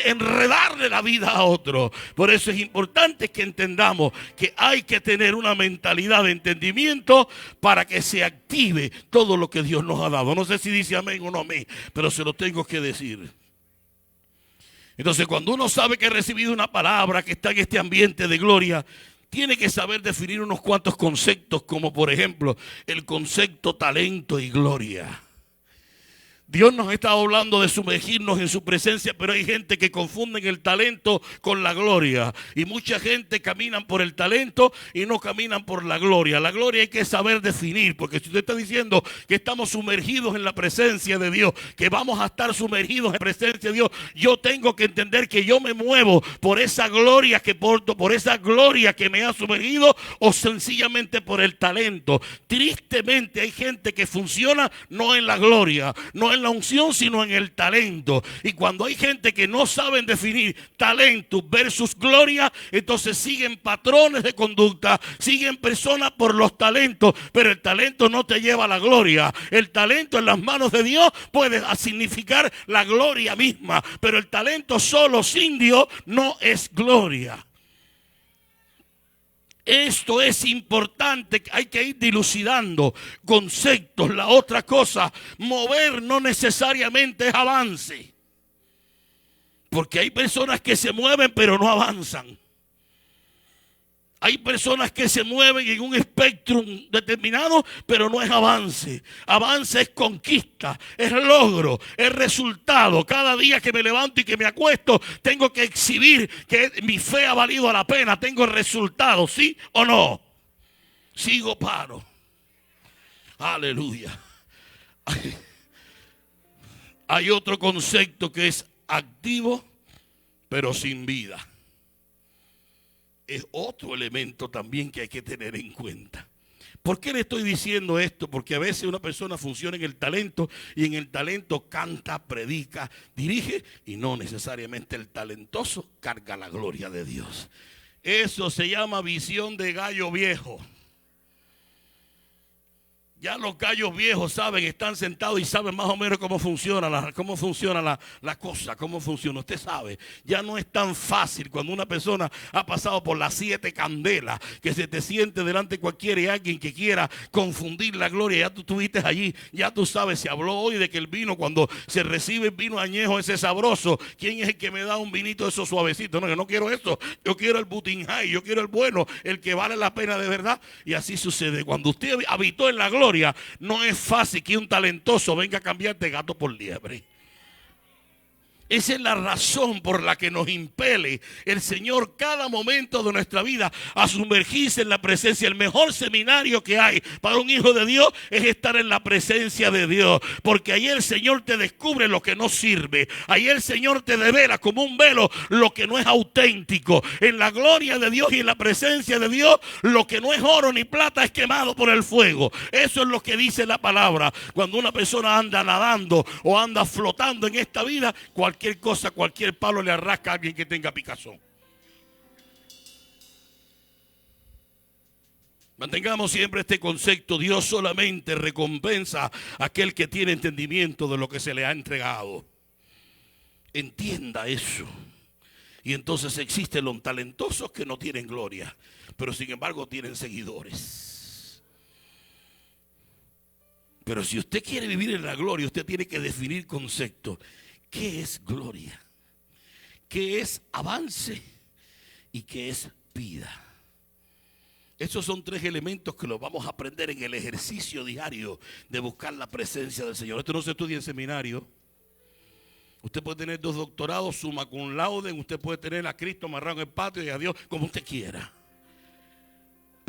enredarle la vida a otro. Por eso es importante que entendamos que hay que tener una mentalidad de entendimiento para que se active todo lo que Dios nos ha dado. No sé si dice amén o no amén, pero se lo tengo que decir. Entonces, cuando uno sabe que ha recibido una palabra, que está en este ambiente de gloria, tiene que saber definir unos cuantos conceptos, como por ejemplo el concepto talento y gloria. Dios nos está hablando de sumergirnos en su presencia, pero hay gente que confunden el talento con la gloria. Y mucha gente caminan por el talento y no caminan por la gloria. La gloria hay que saber definir, porque si usted está diciendo que estamos sumergidos en la presencia de Dios, que vamos a estar sumergidos en la presencia de Dios, yo tengo que entender que yo me muevo por esa gloria que porto, por esa gloria que me ha sumergido, o sencillamente por el talento. Tristemente hay gente que funciona no en la gloria, no en la unción, sino en el talento. Y cuando hay gente que no saben definir talento versus gloria, entonces siguen patrones de conducta, siguen personas por los talentos, pero el talento no te lleva a la gloria. El talento en las manos de Dios puede significar la gloria misma, pero el talento solo sin Dios no es gloria. Esto es importante, hay que ir dilucidando conceptos. La otra cosa, mover no necesariamente es avance. Porque hay personas que se mueven pero no avanzan. Hay personas que se mueven en un espectro determinado, pero no es avance. Avance es conquista, es logro, es resultado. Cada día que me levanto y que me acuesto, tengo que exhibir que mi fe ha valido la pena. Tengo resultado, ¿sí o no? Sigo paro. Aleluya. Hay otro concepto que es activo, pero sin vida. Es otro elemento también que hay que tener en cuenta. ¿Por qué le estoy diciendo esto? Porque a veces una persona funciona en el talento y en el talento canta, predica, dirige, y no necesariamente el talentoso carga la gloria de Dios. Eso se llama visión de gallo viejo. Ya los gallos viejos saben, están sentados y saben más o menos cómo funciona la cosa, cómo funciona. Usted sabe, ya no es tan fácil cuando una persona ha pasado por las 7 candelas, que se te siente delante de cualquiera y alguien que quiera confundir la gloria. Ya tú estuviste allí, ya tú sabes, se habló hoy de que el vino, cuando se recibe el vino añejo ese sabroso, ¿quién es el que me da un vinito de esos suavecitos? No, yo no quiero eso, yo quiero el Butinjay, yo quiero el bueno, el que vale la pena de verdad. Y así sucede, cuando usted habitó en la gloria, no es fácil que un talentoso venga a cambiarte gato por liebre. Esa es la razón por la que nos impele el Señor cada momento de nuestra vida a sumergirse en la presencia. El mejor seminario que hay para un hijo de Dios es estar en la presencia de Dios, porque ahí el Señor te descubre lo que no sirve. Ahí el Señor te devela como un velo lo que no es auténtico. En la gloria de Dios y en la presencia de Dios, lo que no es oro ni plata es quemado por el fuego. Eso es lo que dice la palabra. Cuando una persona anda nadando o anda flotando en esta vida, cualquier cosa, cualquier palo le arrasca a alguien que tenga picazón. Mantengamos siempre este concepto: Dios solamente recompensa a aquel que tiene entendimiento de lo que se le ha entregado. Entienda eso. Y entonces existen los talentosos que no tienen gloria, pero sin embargo tienen seguidores. Pero si usted quiere vivir en la gloria, usted tiene que definir conceptos. ¿Qué es gloria? ¿Qué es avance? ¿Y qué es vida? Esos son 3 elementos que los vamos a aprender en el ejercicio diario de buscar la presencia del Señor. Esto no se estudia en seminario. Usted puede tener 2 doctorados, summa cum laude, usted puede tener a Cristo amarrado en el patio y a Dios como usted quiera.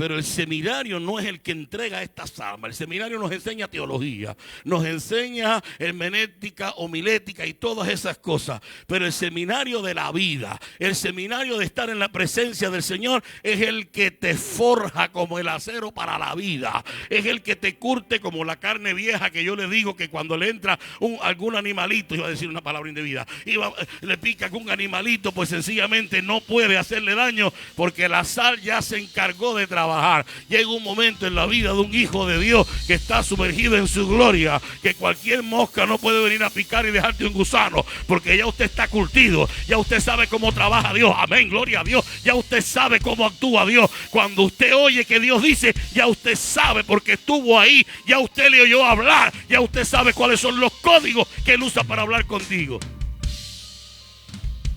Pero el seminario no es el que entrega estas almas. El seminario nos enseña teología, nos enseña hermenéutica, homilética y todas esas cosas. Pero el seminario de la vida, el seminario de estar en la presencia del Señor, es el que te forja como el acero para la vida. Es el que te curte como la carne vieja, que yo le digo que cuando le entra algún animalito, iba a decir una palabra indebida, le pica algún animalito, pues sencillamente no puede hacerle daño porque la sal ya se encargó de trabajar. Llega un momento en la vida de un hijo de Dios que está sumergido en su gloria, que cualquier mosca no puede venir a picar y dejarte un gusano, porque ya usted está curtido, ya usted sabe cómo trabaja Dios. Amén, gloria a Dios. Ya usted sabe cómo actúa Dios. Cuando usted oye que Dios dice, ya usted sabe porque estuvo ahí, ya usted le oyó hablar, ya usted sabe cuáles son los códigos que Él usa para hablar contigo.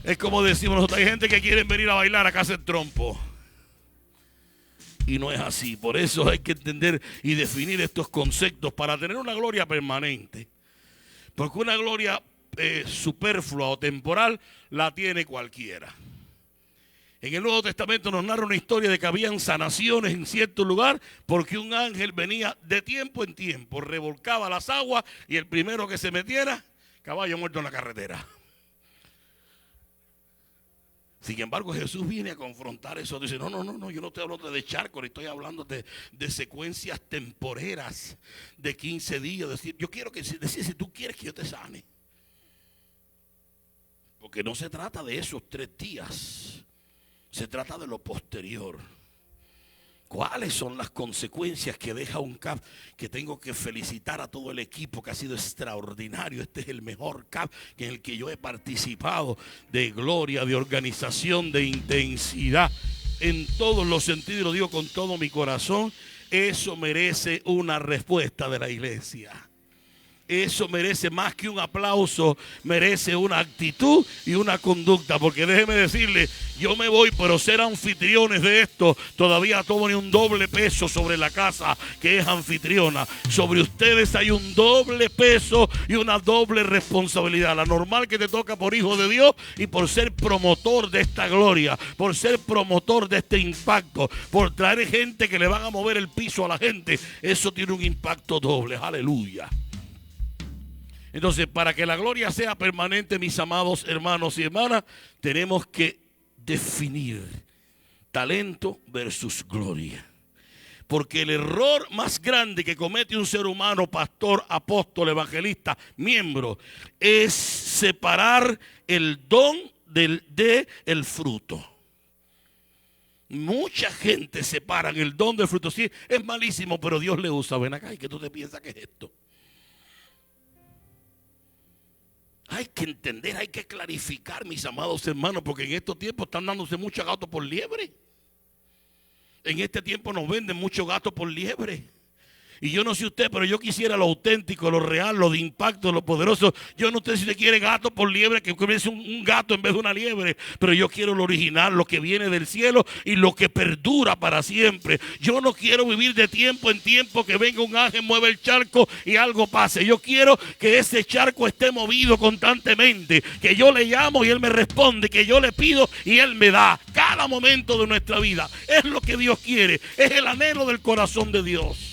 Es como decimos nosotros, hay gente que quiere venir a bailar acá hacer trompo. Y no es así. Por eso hay que entender y definir estos conceptos para tener una gloria permanente. Porque una gloria superflua o temporal la tiene cualquiera. En el Nuevo Testamento nos narra una historia de que habían sanaciones en cierto lugar porque un ángel venía de tiempo en tiempo, revolcaba las aguas y el primero que se metiera, caballo muerto en la carretera. Sin embargo, Jesús viene a confrontar eso. Dice, no, yo no estoy hablando de charcos, estoy hablando de secuencias temporeras de 15 días. Decir, yo quiero decir, si tú quieres que yo te sane. Porque no se trata de esos 3 días. Se trata de lo posterior. ¿Cuáles son las consecuencias que deja un CAP? Que tengo que felicitar a todo el equipo que ha sido extraordinario. Este es el mejor CAP en el que yo he participado, de gloria, de organización, de intensidad, en todos los sentidos, lo digo con todo mi corazón. Eso merece una respuesta de la iglesia. Eso merece más que un aplauso, merece una actitud y una conducta. Porque déjeme decirle, yo me voy, pero ser anfitriones de esto todavía toma un doble peso sobre la casa que es anfitriona. Sobre ustedes hay un doble peso y una doble responsabilidad. La normal que te toca por hijo de Dios y por ser promotor de esta gloria, por ser promotor de este impacto, por traer gente que le van a mover el piso a la gente. Eso tiene un impacto doble. Aleluya. Entonces, para que la gloria sea permanente, mis amados hermanos y hermanas, tenemos que definir talento versus gloria. Porque el error más grande que comete un ser humano, pastor, apóstol, evangelista, miembro, es separar el don del fruto. Mucha gente separa el don del fruto. Sí, es malísimo, pero Dios le usa. Ven acá, ¿y qué tú te piensas que es esto? Hay que entender, hay que clarificar, mis amados hermanos, porque en estos tiempos están dándose mucho gato por liebre. En este tiempo nos venden mucho gato por liebre. Y yo no sé usted, pero yo quisiera lo auténtico, lo real, lo de impacto, lo poderoso. Yo no sé si usted quiere gato por liebre, que comience un gato en vez de una liebre. Pero yo quiero lo original, lo que viene del cielo y lo que perdura para siempre. Yo no quiero vivir de tiempo en tiempo, que venga un ángel, mueva el charco y algo pase. Yo quiero que ese charco esté movido constantemente. Que yo le llamo y Él me responde. Que yo le pido y Él me da. Cada momento de nuestra vida. Es lo que Dios quiere. Es el anhelo del corazón de Dios.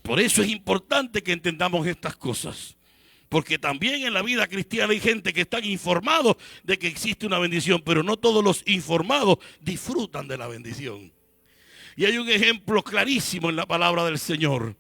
Por eso es importante que entendamos estas cosas. Porque también en la vida cristiana hay gente que están informados de que existe una bendición, pero no todos los informados disfrutan de la bendición. Y hay un ejemplo clarísimo en la palabra del Señor.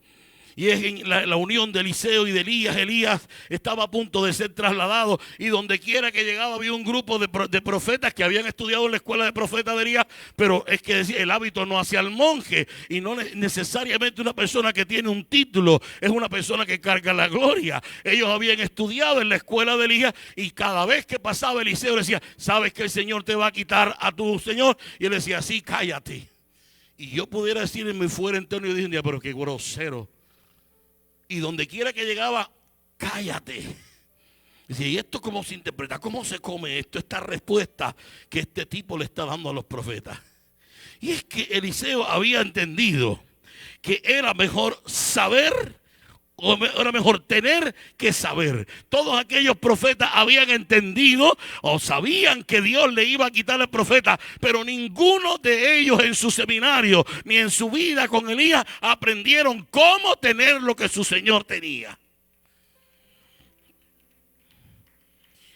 Y es en la unión de Eliseo y de Elías. Elías estaba a punto de ser trasladado. Y donde quiera que llegaba había un grupo de profetas que habían estudiado en la escuela de profetas de Elías. Pero es que el hábito no hace al monje. Y no necesariamente una persona que tiene un título es una persona que carga la gloria. Ellos habían estudiado en la escuela de Elías. Y cada vez que pasaba Eliseo le decía, ¿sabes que el Señor te va a quitar a tu Señor? Y él decía, sí, cállate. Y yo pudiera decir en mi fuera interno, yo dije, pero qué grosero. Y donde quiera que llegaba, cállate. ¿Y esto cómo se interpreta? ¿Cómo se come esto? Esta respuesta que este tipo le está dando a los profetas. Y es que Eliseo había entendido que era mejor saber Ahora mejor, tener que saber. Todos aquellos profetas habían entendido o sabían que Dios le iba a quitar el profeta, pero ninguno de ellos en su seminario ni en su vida con Elías aprendieron cómo tener lo que su Señor tenía.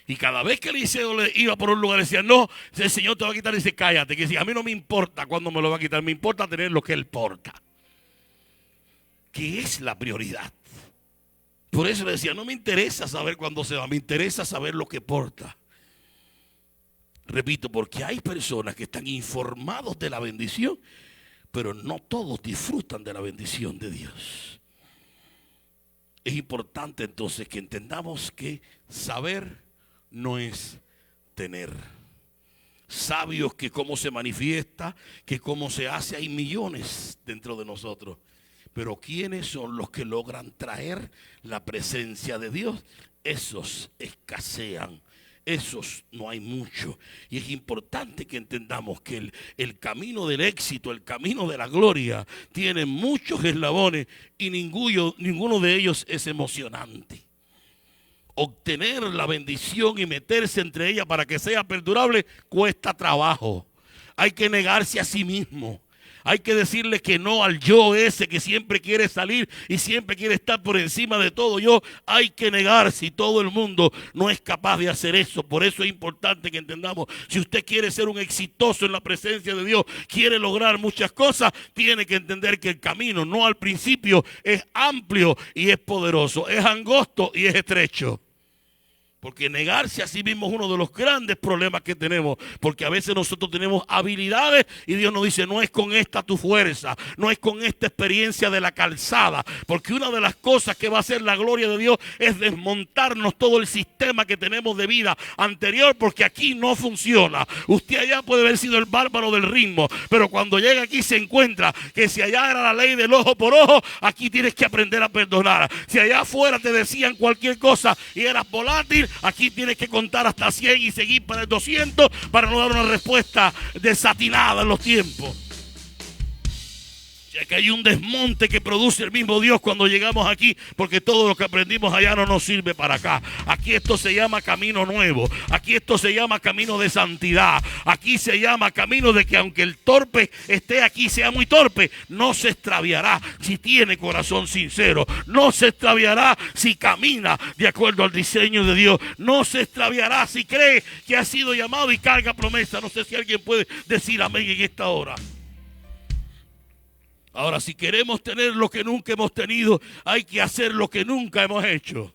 Y cada vez que Eliseo le iba por un lugar, decía, no, el Señor te va a quitar. Y dice, cállate, que decía, a mí no me importa cuándo me lo va a quitar, me importa tener lo que Él porta. ¿Qué es la prioridad? Por eso le decía, no me interesa saber cuándo se va, me interesa saber lo que porta. Repito, porque hay personas que están informados de la bendición, pero no todos disfrutan de la bendición de Dios. Es importante entonces que entendamos que saber no es tener. Sabios que cómo se manifiesta, que cómo se hace, hay millones dentro de nosotros. Pero ¿quiénes son los que logran traer la presencia de Dios? Esos escasean, esos no hay mucho. Y es importante que entendamos que el camino del éxito, el camino de la gloria, tiene muchos eslabones y ninguno de ellos es emocionante. Obtener la bendición y meterse entre ella para que sea perdurable cuesta trabajo. Hay que negarse a sí mismo. Hay que decirle que no al yo ese que siempre quiere salir y siempre quiere estar por encima de todo yo. Hay que negarse y todo el mundo no es capaz de hacer eso. Por eso es importante que entendamos, si usted quiere ser un exitoso en la presencia de Dios, quiere lograr muchas cosas, tiene que entender que el camino no al principio es amplio y es poderoso, es angosto y es estrecho. Porque negarse a sí mismo es uno de los grandes problemas que tenemos. Porque a veces nosotros tenemos habilidades y Dios nos dice, no es con esta tu fuerza, no es con esta experiencia de la calzada. Porque una de las cosas que va a hacer la gloria de Dios es desmontarnos todo el sistema que tenemos de vida anterior, porque aquí no funciona. Usted allá puede haber sido el bárbaro del ritmo, pero cuando llega aquí se encuentra que si allá era la ley del ojo por ojo, aquí tienes que aprender a perdonar. Si allá afuera te decían cualquier cosa y eras volátil, aquí tienes que contar hasta 100 y seguir para el 200 para no dar una respuesta desatinada en los tiempos. Ya que hay un desmonte que produce el mismo Dios cuando llegamos aquí, porque todo lo que aprendimos allá no nos sirve para acá. Aquí esto se llama camino nuevo, aquí esto se llama camino de santidad, aquí se llama camino de que aunque el torpe esté aquí, sea muy torpe, no se extraviará si tiene corazón sincero, no se extraviará si camina de acuerdo al diseño de Dios, no se extraviará si cree que ha sido llamado y carga promesa. No sé si alguien puede decir amén en esta hora. Ahora, si queremos tener lo que nunca hemos tenido, hay que hacer lo que nunca hemos hecho.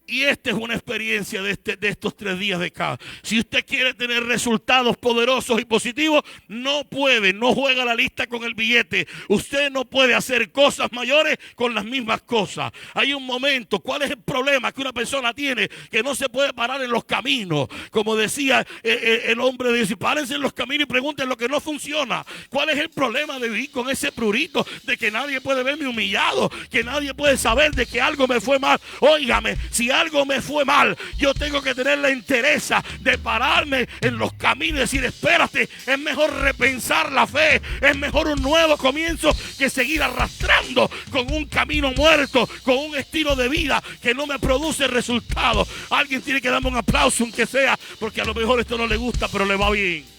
Y esta es una experiencia de estos 3 días de acá. Si usted quiere tener resultados poderosos y positivos, no puede, no juega la lista con el billete. Usted no puede hacer cosas mayores con las mismas cosas. Hay un momento, ¿cuál es el problema que una persona tiene? Que no se puede parar en los caminos. Como decía el hombre de Dios, párense en los caminos y pregunten lo que no funciona. ¿Cuál es el problema de vivir con ese prurito de que nadie puede verme humillado? Que nadie puede saber de que algo me fue mal. Óigame, si algo me fue mal, yo tengo que tener la entereza de pararme en los caminos y decir, espérate, es mejor repensar la fe, es mejor un nuevo comienzo que seguir arrastrando con un camino muerto, con un estilo de vida que no me produce resultados. Alguien tiene que darme un aplauso, aunque sea, porque a lo mejor esto no le gusta, pero le va bien.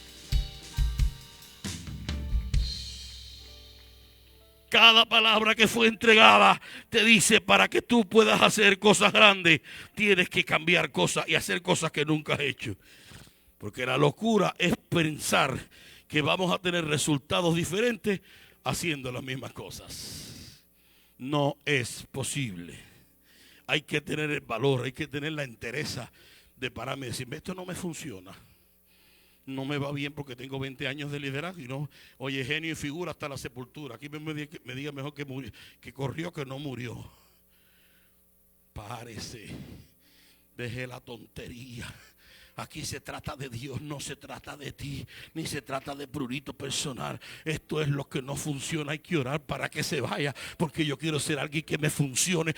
Cada palabra que fue entregada te dice, para que tú puedas hacer cosas grandes, tienes que cambiar cosas y hacer cosas que nunca has hecho. Porque la locura es pensar que vamos a tener resultados diferentes haciendo las mismas cosas. No es posible. Hay que tener el valor, hay que tener la entereza de pararme y decirme, esto no me funciona. No me va bien porque tengo 20 años de liderazgo y no, oye, genio y figura hasta la sepultura. Aquí me diga mejor que murió, que corrió que no murió. Párese, deje la tontería, Aquí se trata de Dios, no se trata de ti, ni se trata de prurito personal. Esto es lo que no funciona. Hay que orar para que se vaya, porque yo quiero ser alguien que me funcione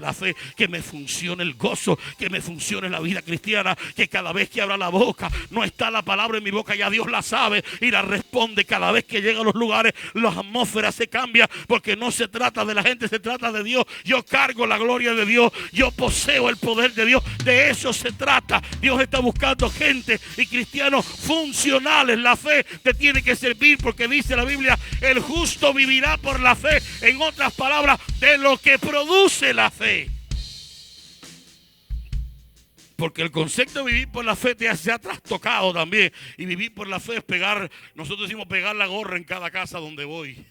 la fe, que me funcione el gozo, que me funcione la vida cristiana, que cada vez que abra la boca, no está la palabra en mi boca, ya Dios la sabe y la responde. Cada vez que llega a los lugares, las atmósferas se cambian, porque no se trata de la gente, se trata de Dios. Yo cargo la gloria de Dios, yo poseo el poder de Dios, de eso se trata. Dios está buscando gente y cristianos funcionales. La fe te tiene que servir, porque dice la Biblia, el justo vivirá por la fe. En otras palabras, de lo que produce la fe. Porque el concepto de vivir por la fe se ha trastocado también. Y vivir por la fe es pegar, nosotros decimos pegar la gorra en cada casa donde voy.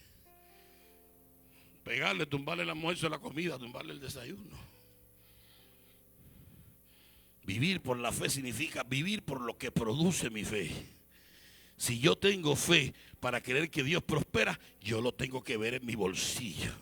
Pegarle, tumbarle el almuerzo, la comida, tumbarle el desayuno. Vivir por la fe significa vivir por lo que produce mi fe. Si yo tengo fe para creer que Dios prospera, yo lo tengo que ver en mi bolsillo.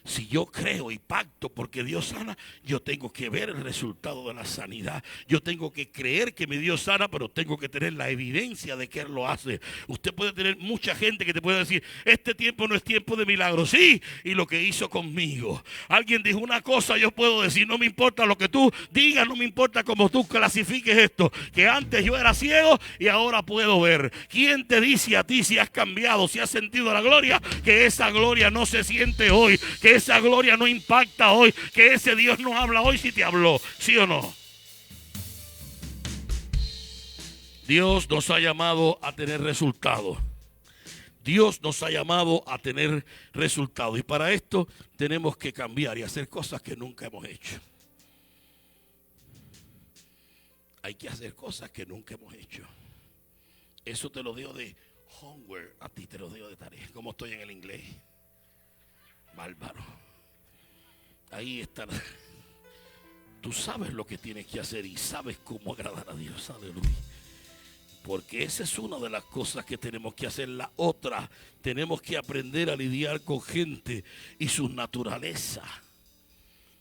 Si yo creo y pacto porque Dios sana, yo tengo que ver el resultado de la sanidad. Yo tengo que creer que mi Dios sana, pero tengo que tener la evidencia de que Él lo hace. Usted puede tener mucha gente que te puede decir, este tiempo no es tiempo de milagros. Sí, y lo que hizo conmigo. Alguien dijo una cosa, yo puedo decir, no me importa lo que tú digas, no me importa cómo tú clasifiques esto, que antes yo era ciego y ahora puedo ver. ¿Quién te dice a ti si has cambiado, si has sentido la gloria, que esa gloria no se siente hoy, que esa gloria no impacta hoy, que ese Dios no habla hoy si te habló? ¿Sí o no? Dios nos ha llamado a tener resultados. Dios nos ha llamado a tener resultados. Y para esto tenemos que cambiar y hacer cosas que nunca hemos hecho. Hay que hacer cosas que nunca hemos hecho. Eso te lo digo de homework, a ti te lo digo de tarea. ¿Cómo estoy en el inglés? Bárbaro. Ahí está. Tú sabes lo que tienes que hacer y sabes cómo agradar a Dios. Aleluya. Porque esa es una de las cosas que tenemos que hacer. La otra, tenemos que aprender a lidiar con gente y sus naturalezas.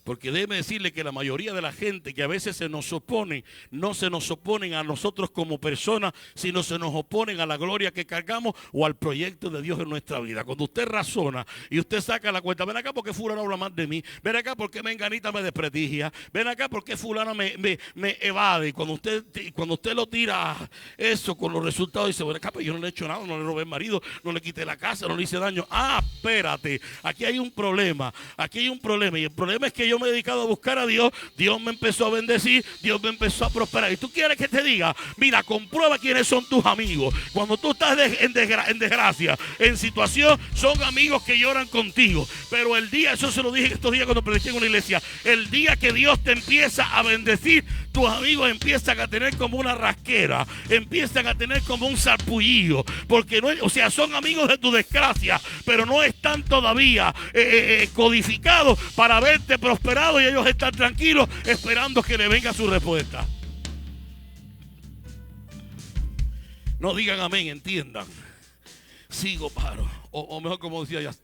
Porque déjeme decirle que la mayoría de la gente que a veces se nos oponen, no se nos oponen a nosotros como personas, sino se nos oponen a la gloria que cargamos o al proyecto de Dios en nuestra vida. Cuando usted razona y usted saca la cuenta, ven acá porque fulano habla más de mí, ven acá porque menganita me desprestigia, ven acá porque fulano me evade. Y cuando usted lo tira eso con los resultados, dice, ven acá, pero yo no le he hecho nada, no le robé el marido, no le quité la casa, no le hice daño. Ah, espérate, aquí hay un problema, y el problema es que yo me he dedicado a buscar a Dios, Dios me empezó a bendecir, Dios me empezó a prosperar. Y tú quieres que te diga, mira, comprueba quiénes son tus amigos. Cuando tú estás en desgracia, en situación, son amigos que lloran contigo. Pero el día, eso se lo dije estos días cuando prediqué en una iglesia, el día que Dios te empieza a bendecir, tus amigos empiezan a tener como una rasquera, empiezan a tener como un sarpullido, porque no, o sea, son amigos de tu desgracia, pero no están todavía codificados para verte prosperar. Y ellos están tranquilos esperando que le venga su respuesta. No digan amén, entiendan. Sigo paro. O mejor como decía ya.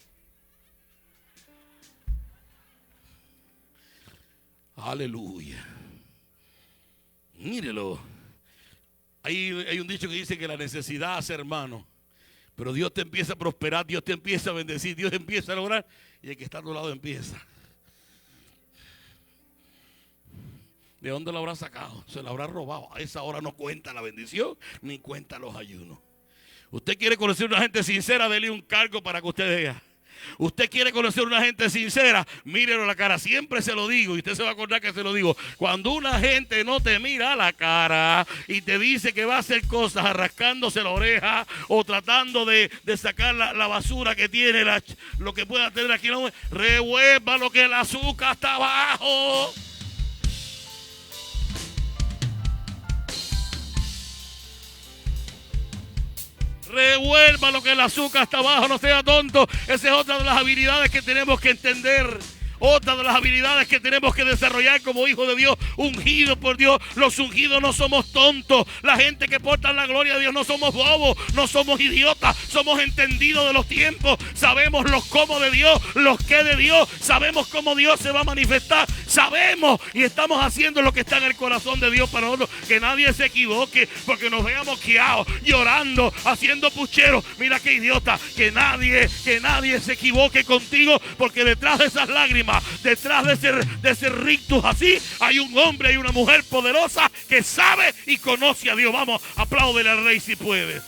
Aleluya. Mírelo. Hay un dicho que dice que la necesidad hace hermano. Pero Dios te empieza a prosperar, Dios te empieza a bendecir, Dios empieza a lograr y el que está a tu lado empieza. ¿De dónde lo habrá sacado? Se lo habrá robado. A esa hora no cuenta la bendición ni cuenta los ayunos. Usted quiere conocer una gente sincera, dele un cargo para que usted vea. Usted quiere conocer una gente sincera, mírelo a la cara. Siempre se lo digo y usted se va a acordar que se lo digo. Cuando una gente no te mira a la cara y te dice que va a hacer cosas arrascándose la oreja o tratando de sacar la basura que tiene, lo que pueda tener aquí, no, revuelva lo que el azúcar está abajo. Revuelva lo que el azúcar está abajo, no sea tonto. Esa es otra de las habilidades que tenemos que entender. Otra de las habilidades que tenemos que desarrollar como hijos de Dios, ungidos por Dios. Los ungidos no somos tontos. La gente que porta la gloria de Dios no somos bobos, no somos idiotas. Somos entendidos de los tiempos. Sabemos los cómo de Dios, los qué de Dios. Sabemos cómo Dios se va a manifestar. Sabemos y estamos haciendo lo que está en el corazón de Dios para nosotros. Que nadie se equivoque porque nos veamos queados, llorando, haciendo pucheros. Mira qué idiota. Que nadie se equivoque contigo, porque detrás de esas lágrimas, detrás de ese rictus así, hay un hombre y una mujer poderosa que sabe y conoce a Dios. Vamos, apláudele al Rey si puede.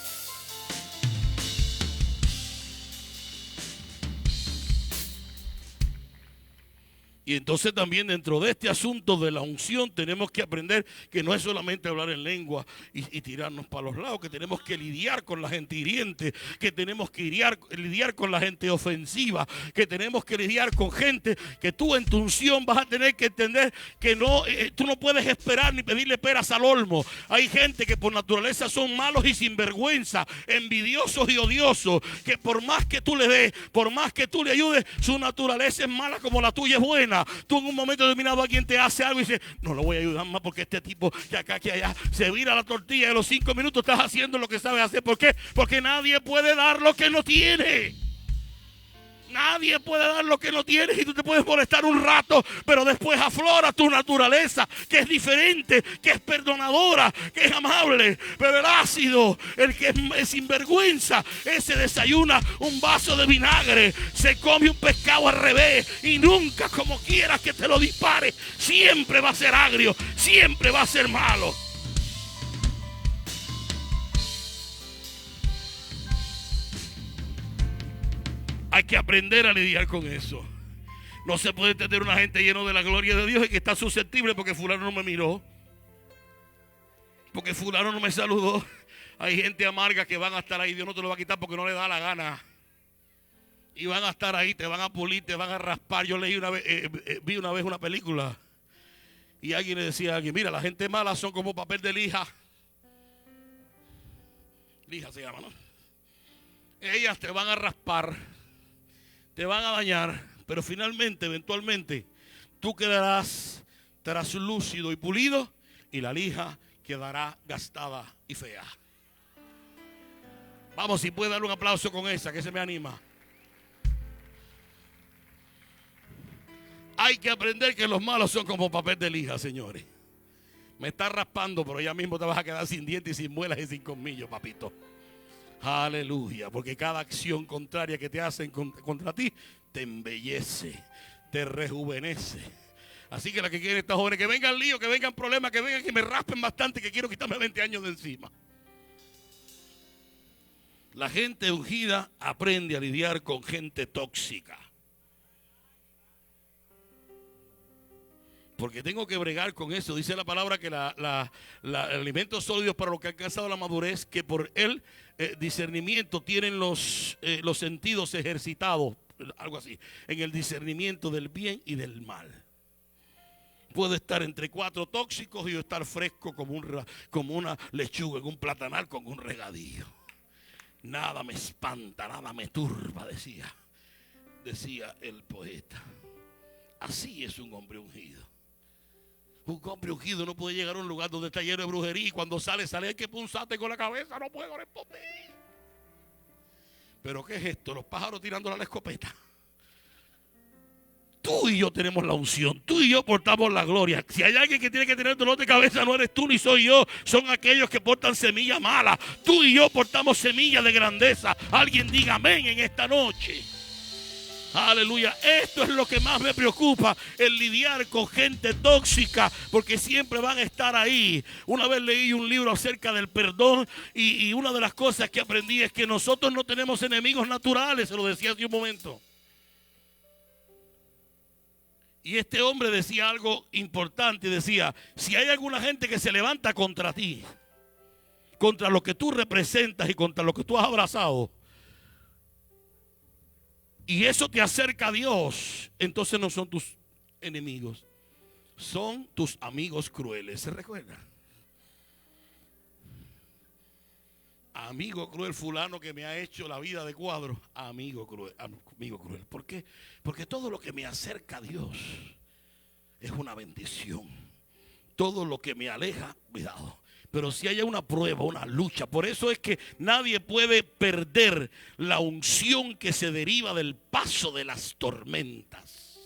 Y entonces también dentro de este asunto de la unción tenemos que aprender que no es solamente hablar en lengua y tirarnos para los lados, que tenemos que lidiar con la gente hiriente, que tenemos que lidiar con la gente ofensiva, que tenemos que lidiar con gente que tú en tu unción vas a tener que entender que no, tú no puedes esperar ni pedirle peras al olmo. Hay gente que por naturaleza son malos y sinvergüenza, envidiosos y odiosos, que por más que tú le des, por más que tú le ayudes, su naturaleza es mala como la tuya es buena. Tú en un momento determinado alguien te hace algo y dices, no lo voy a ayudar más porque este tipo que acá, que allá, se vira la tortilla y a los 5 minutos estás haciendo lo que sabes hacer. ¿Por qué? Porque nadie puede dar lo que no tiene. Nadie puede dar lo que no tienes y tú te puedes molestar un rato, pero después aflora tu naturaleza, que es diferente, que es perdonadora, que es amable. Pero el ácido, el que es sinvergüenza, ese desayuna un vaso de vinagre, se come un pescado al revés y nunca, como quieras que te lo dispare, siempre va a ser agrio, siempre va a ser malo. Hay que aprender a lidiar con eso. No se puede tener una gente lleno de la gloria de Dios y que está susceptible porque fulano no me miró, porque fulano no me saludó. Hay gente amarga que van a estar ahí, Dios no te lo va a quitar porque no le da la gana. Y van a estar ahí, te van a pulir, te van a raspar. Yo leí vi una vez una película y alguien le decía a alguien, mira, la gente mala son como papel de lija. Lija se llama, ¿no? Ellas te van a raspar, te van a dañar, pero finalmente, eventualmente, tú quedarás traslúcido y pulido y la lija quedará gastada y fea. Vamos, si puede darle un aplauso con esa, que se me anima. Hay que aprender que los malos son como papel de lija, señores. Me está raspando, pero ya mismo te vas a quedar sin dientes y sin muelas y sin colmillos, papito. Aleluya, porque cada acción contraria que te hacen contra ti te embellece, te rejuvenece. Así que la que quieren estos jóvenes, que vengan líos, que vengan problemas, que vengan que me raspen bastante, que quiero quitarme 20 años de encima. La gente ungida aprende a lidiar con gente tóxica. Porque tengo que bregar con eso. Dice la palabra que el alimento sólido para los que han alcanzado la madurez, que por el discernimiento tienen los sentidos ejercitados, algo así, en el discernimiento del bien y del mal. Puedo estar entre 4 tóxicos y yo estar fresco como una lechuga en un platanal con un regadío. Nada me espanta, nada me turba, decía el poeta. Así es un hombre ungido. Un hombre ungido no puede llegar a un lugar donde está lleno de brujería y cuando sale, hay que punzarte con la cabeza, no puedo responder. Pero ¿qué es esto? Los pájaros tirándole a la escopeta. Tú y yo tenemos la unción, tú y yo portamos la gloria. Si hay alguien que tiene que tener dolor de cabeza, no eres tú ni soy yo, son aquellos que portan semilla mala. Tú y yo portamos semilla de grandeza. Alguien diga amén en esta noche. Aleluya, esto es lo que más me preocupa, el lidiar con gente tóxica, porque siempre van a estar ahí. Una vez leí un libro acerca del perdón y una de las cosas que aprendí es que nosotros no tenemos enemigos naturales, se lo decía hace un momento. Y este hombre decía algo importante, decía, si hay alguna gente que se levanta contra ti, contra lo que tú representas y contra lo que tú has abrazado, y eso te acerca a Dios, entonces no son tus enemigos, son tus amigos crueles. ¿Se recuerda? amigo cruel fulano que me ha hecho la vida de cuadro. Amigo cruel. ¿Por qué? Porque todo lo que me acerca a Dios es una bendición. Todo lo que me aleja, cuidado. Pero si hay una prueba, una lucha. Por eso es que nadie puede perder la unción que se deriva del paso de las tormentas.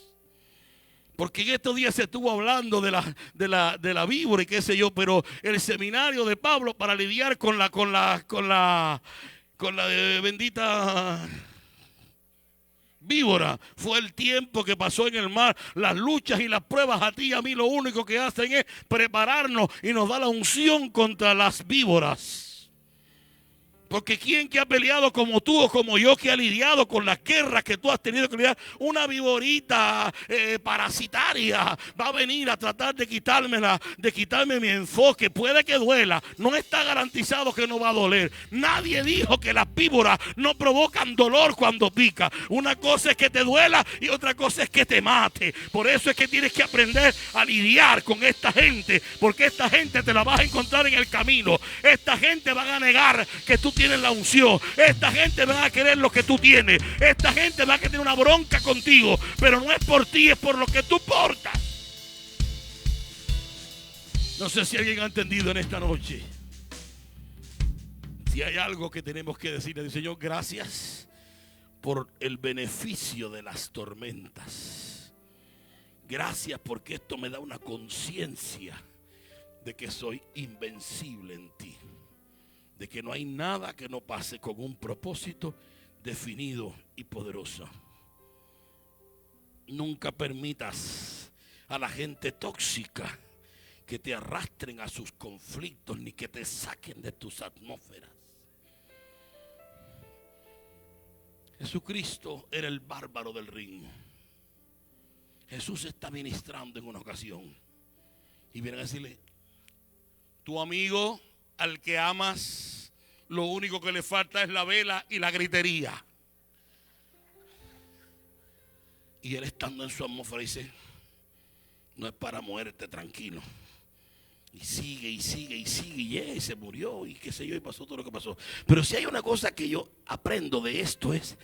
Porque en estos días se estuvo hablando de la víbora y qué sé yo, pero el seminario de Pablo para lidiar con la bendita víbora fue el tiempo que pasó en el mar. Las luchas y las pruebas a ti y a mí lo único que hacen es prepararnos y nos da la unción contra las víboras. Porque ¿quién que ha peleado como tú o como yo, que ha lidiado con las guerras que tú has tenido que lidiar? Una viborita parasitaria va a venir a tratar de quitarme mi enfoque. Puede que duela, no está garantizado que no va a doler. Nadie dijo que las víboras no provocan dolor cuando pica. Una cosa es que te duela y otra cosa es que te mate. Por eso es que tienes que aprender a lidiar con esta gente, porque esta gente te la vas a encontrar en el camino. Esta gente va a negar que tú tienes la unción. Esta gente va a querer lo que tú tienes. Esta gente va a tener una bronca contigo, pero no es por ti, es por lo que tú portas. No sé si alguien ha entendido en esta noche. Si hay algo que tenemos que decirle, Señor, gracias por el beneficio de las tormentas. Gracias porque esto me da una conciencia de que soy invencible en ti. De que no hay nada que no pase con un propósito definido y poderoso. Nunca permitas a la gente tóxica que te arrastren a sus conflictos ni que te saquen de tus atmósferas. Jesucristo era el bárbaro del ring. Jesús está ministrando en una ocasión y viene a decirle: tu amigo al que amas, lo único que le falta es la vela y la gritería. Y él, estando en su atmósfera, dice: no es para muerte, tranquilo. Y sigue, y sigue, y sigue, y se murió, y qué sé yo, y pasó todo lo que pasó. Pero si hay una cosa que yo aprendo de esto es: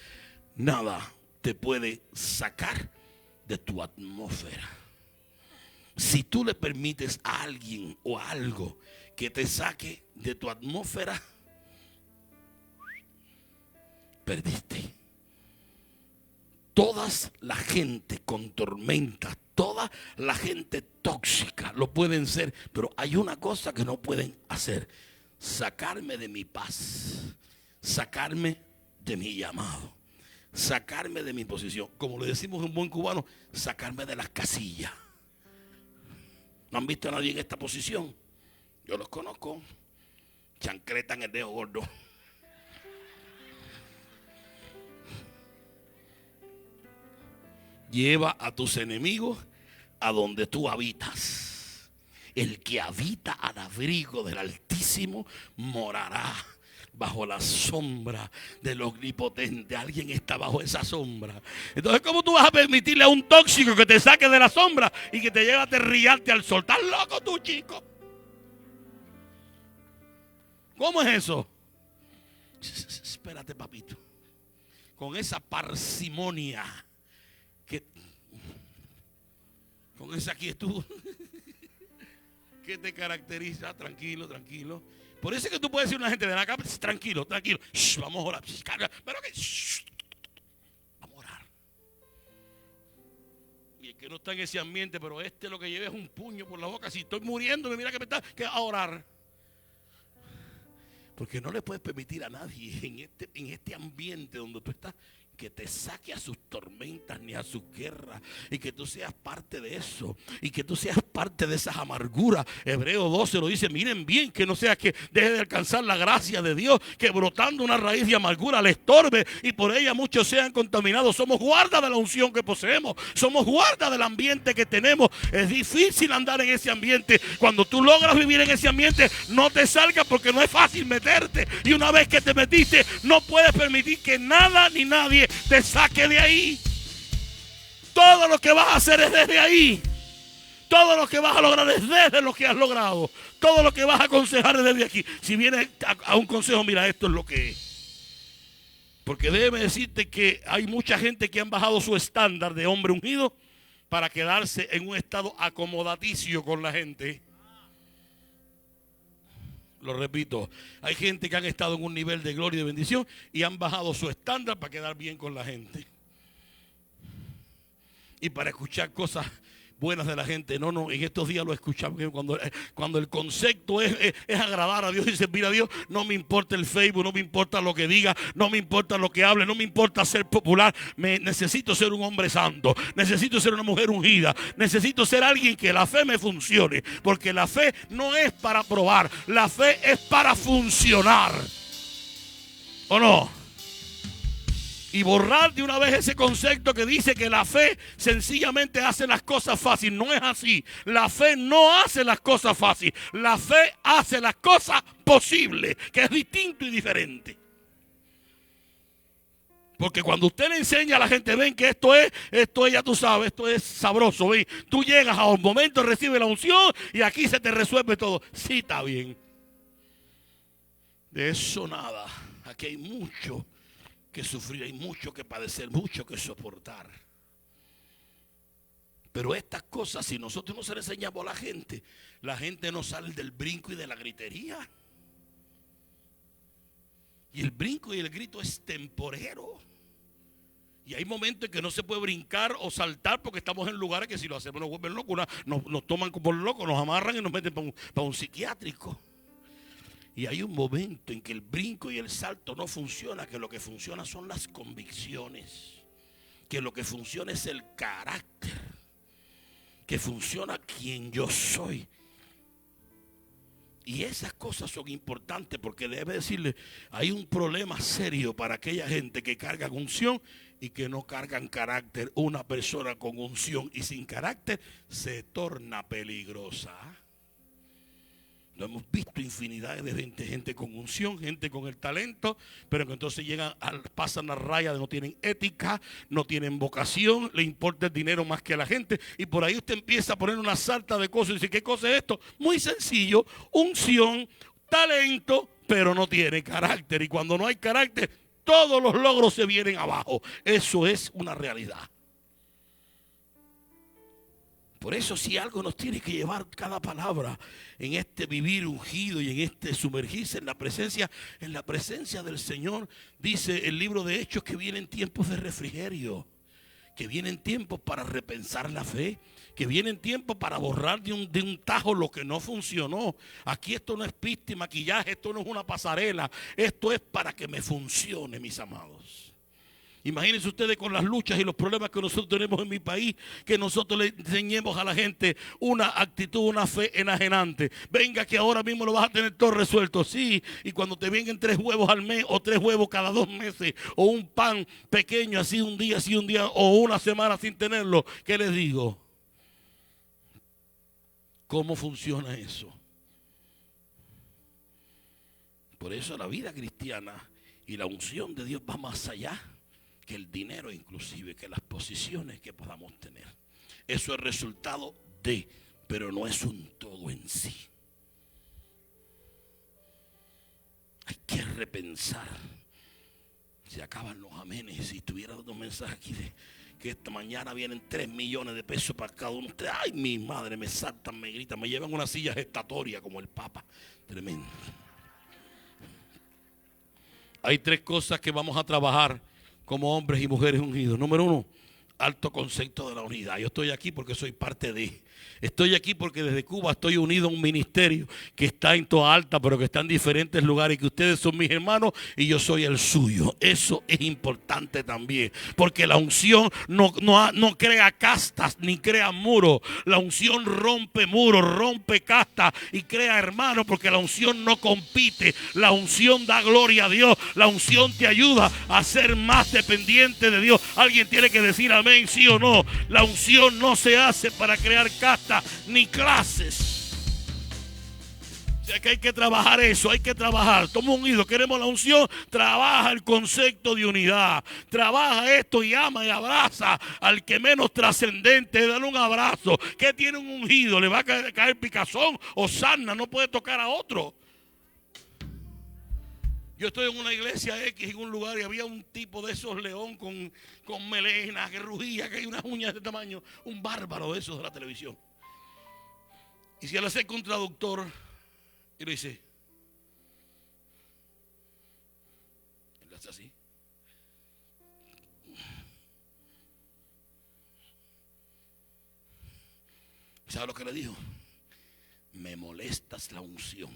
nada te puede sacar de tu atmósfera. Si tú le permites a alguien o a algo que te saque de tu atmósfera, perdiste. Toda la gente con tormentas, toda la gente tóxica lo pueden ser, pero hay una cosa que no pueden hacer: sacarme de mi paz, sacarme de mi llamado, sacarme de mi posición. Como le decimos en buen cubano, sacarme de las casillas. ¿No han visto a nadie en esta posición? Yo los conozco. Chancleta en el dedo gordo. Lleva a tus enemigos a donde tú habitas. El que habita al abrigo del Altísimo morará bajo la sombra del Omnipotente. Alguien está bajo esa sombra. Entonces, ¿cómo tú vas a permitirle a un tóxico que te saque de la sombra y que te lleve a terrillarte al sol? ¿Estás loco tú, chico? ¿Cómo es eso? Espérate, papito. Con esa parsimonia, con esa quietud que te caracteriza. Tranquilo, tranquilo. Por eso es que tú puedes decir a una gente: ven acá, tranquilo, tranquilo. Shh, vamos a orar. Pero que vamos a orar. Y el que no está en ese ambiente, pero lo que lleva es un puño por la boca. Si estoy muriendo, mira que me está, que a orar. Porque no le puedes permitir a nadie en este ambiente donde tú estás que te saque a sus tormentas ni a sus guerras, y que tú seas parte de eso, y que tú seas parte de esas amarguras. Hebreo 12 lo dice: miren bien, que no sea que deje de alcanzar la gracia de Dios, que brotando una raíz de amargura le estorbe y por ella muchos sean contaminados. Somos guarda de la unción que poseemos, somos guarda del ambiente que tenemos. Es difícil andar en ese ambiente. Cuando tú logras vivir en ese ambiente, no te salgas, porque no es fácil meterte, y una vez que te metiste, no puedes permitir que nada ni nadie te saque de ahí. Todo lo que vas a hacer es desde ahí. Todo lo que vas a lograr es desde lo que has logrado. Todo lo que vas a aconsejar es desde aquí. Si vienes a un consejo, mira, esto es lo que es. Porque déjeme decirte que hay mucha gente que han bajado su estándar de hombre ungido para quedarse en un estado acomodaticio con la gente. Lo repito, hay gente que han estado en un nivel de gloria y de bendición y han bajado su estándar para quedar bien con la gente. Y para escuchar cosas buenas de la gente. No, en estos días lo escuchamos. Cuando el concepto es agradar a Dios y servir a Dios, no me importa el Facebook, no me importa lo que diga, no me importa lo que hable, no me importa ser popular. Necesito ser un hombre santo, necesito ser una mujer ungida, necesito ser alguien que la fe me funcione, porque la fe no es para probar, la fe es para funcionar. ¿O no? Y borrar de una vez ese concepto que dice que la fe sencillamente hace las cosas fáciles. No es así. La fe no hace las cosas fáciles. La fe hace las cosas posibles, que es distinto y diferente. Porque cuando usted le enseña a la gente, ven que esto es, ya tú sabes, esto es sabroso. ¿Ven? Tú llegas a un momento, recibes la unción y aquí se te resuelve todo. Sí, está bien. De eso nada. Aquí hay mucho que sufrir, hay mucho que padecer, mucho que soportar. Pero estas cosas, si nosotros no se las enseñamos a la gente no sale del brinco y de la gritería. Y el brinco y el grito es temporero. Y hay momentos en que no se puede brincar o saltar porque estamos en lugares que si lo hacemos nos vuelven locos, nos toman por locos, nos amarran y nos meten para un psiquiátrico. Y hay un momento en que el brinco y el salto no funciona, que lo que funciona son las convicciones, que lo que funciona es el carácter, que funciona quien yo soy. Y esas cosas son importantes porque debe decirle, hay un problema serio para aquella gente que carga unción y que no cargan carácter. Una persona con unción y sin carácter se torna peligrosa. Lo hemos visto infinidad de gente con unción, gente con el talento, pero que entonces pasan la raya de no tienen ética, no tienen vocación, le importa el dinero más que a la gente. Y por ahí usted empieza a poner una sarta de cosas y dice, ¿qué cosa es esto? Muy sencillo, unción, talento, pero no tiene carácter. Y cuando no hay carácter, todos los logros se vienen abajo. Eso es una realidad. Por eso si algo nos tiene que llevar cada palabra en este vivir ungido y en este sumergirse en la presencia del Señor, dice el libro de Hechos que vienen tiempos de refrigerio, que vienen tiempos para repensar la fe, que vienen tiempos para borrar de un tajo lo que no funcionó. Aquí esto no es pista y maquillaje, esto no es una pasarela, esto es para que me funcione, mis amados. Imagínense ustedes con las luchas y los problemas que nosotros tenemos en mi país, que nosotros le enseñemos a la gente una actitud, una fe enajenante. Venga que ahora mismo lo vas a tener todo resuelto, sí, y cuando te vengan 3 huevos al mes o 3 huevos cada 2 meses o un pan pequeño así un día o una semana sin tenerlo, ¿qué les digo? ¿Cómo funciona eso? Por eso la vida cristiana y la unción de Dios va más allá que el dinero, inclusive que las posiciones que podamos tener. Eso es resultado de, pero no es un todo en sí. Hay que repensar. Se acaban los amenes. Si tuviera dos mensajes aquí de que esta mañana vienen 3 millones de pesos para cada uno. Ay, mi madre, me saltan, me gritan, me llevan una silla gestatoria como el Papa. Tremendo. Hay 3 cosas que vamos a trabajar como hombres y mujeres ungidos. Número 1, alto concepto de la unidad. Yo estoy aquí porque soy parte de. Estoy aquí porque desde Cuba estoy unido a un ministerio que está en Toa Alta, pero que está en diferentes lugares, y que ustedes son mis hermanos y yo soy el suyo. Eso es importante también, porque la unción no crea castas ni crea muros. La unción rompe muros, rompe castas y crea hermanos, porque la unción no compite. La unción da gloria a Dios. La unción te ayuda a ser más dependiente de Dios. Alguien tiene que decir amén, sí o no. La unción no se hace para crear castas ni clases. O sea que hay que trabajar eso, hay que trabajar. Somos unidos, queremos la unción. Trabaja el concepto de unidad. Trabaja esto y ama y abraza al que menos trascendente. Dale un abrazo. ¿Qué tiene un ungido? ¿Le va a caer picazón o sarna? No puede tocar a otro. Yo estoy en una iglesia X en un lugar y había un tipo de esos león con melena que rugía, que hay unas uñas de tamaño. Un bárbaro de esos de la televisión. Y si él acerca un traductor y lo dice, él hace así. ¿Sabe lo que le dijo? Me molestas la unción.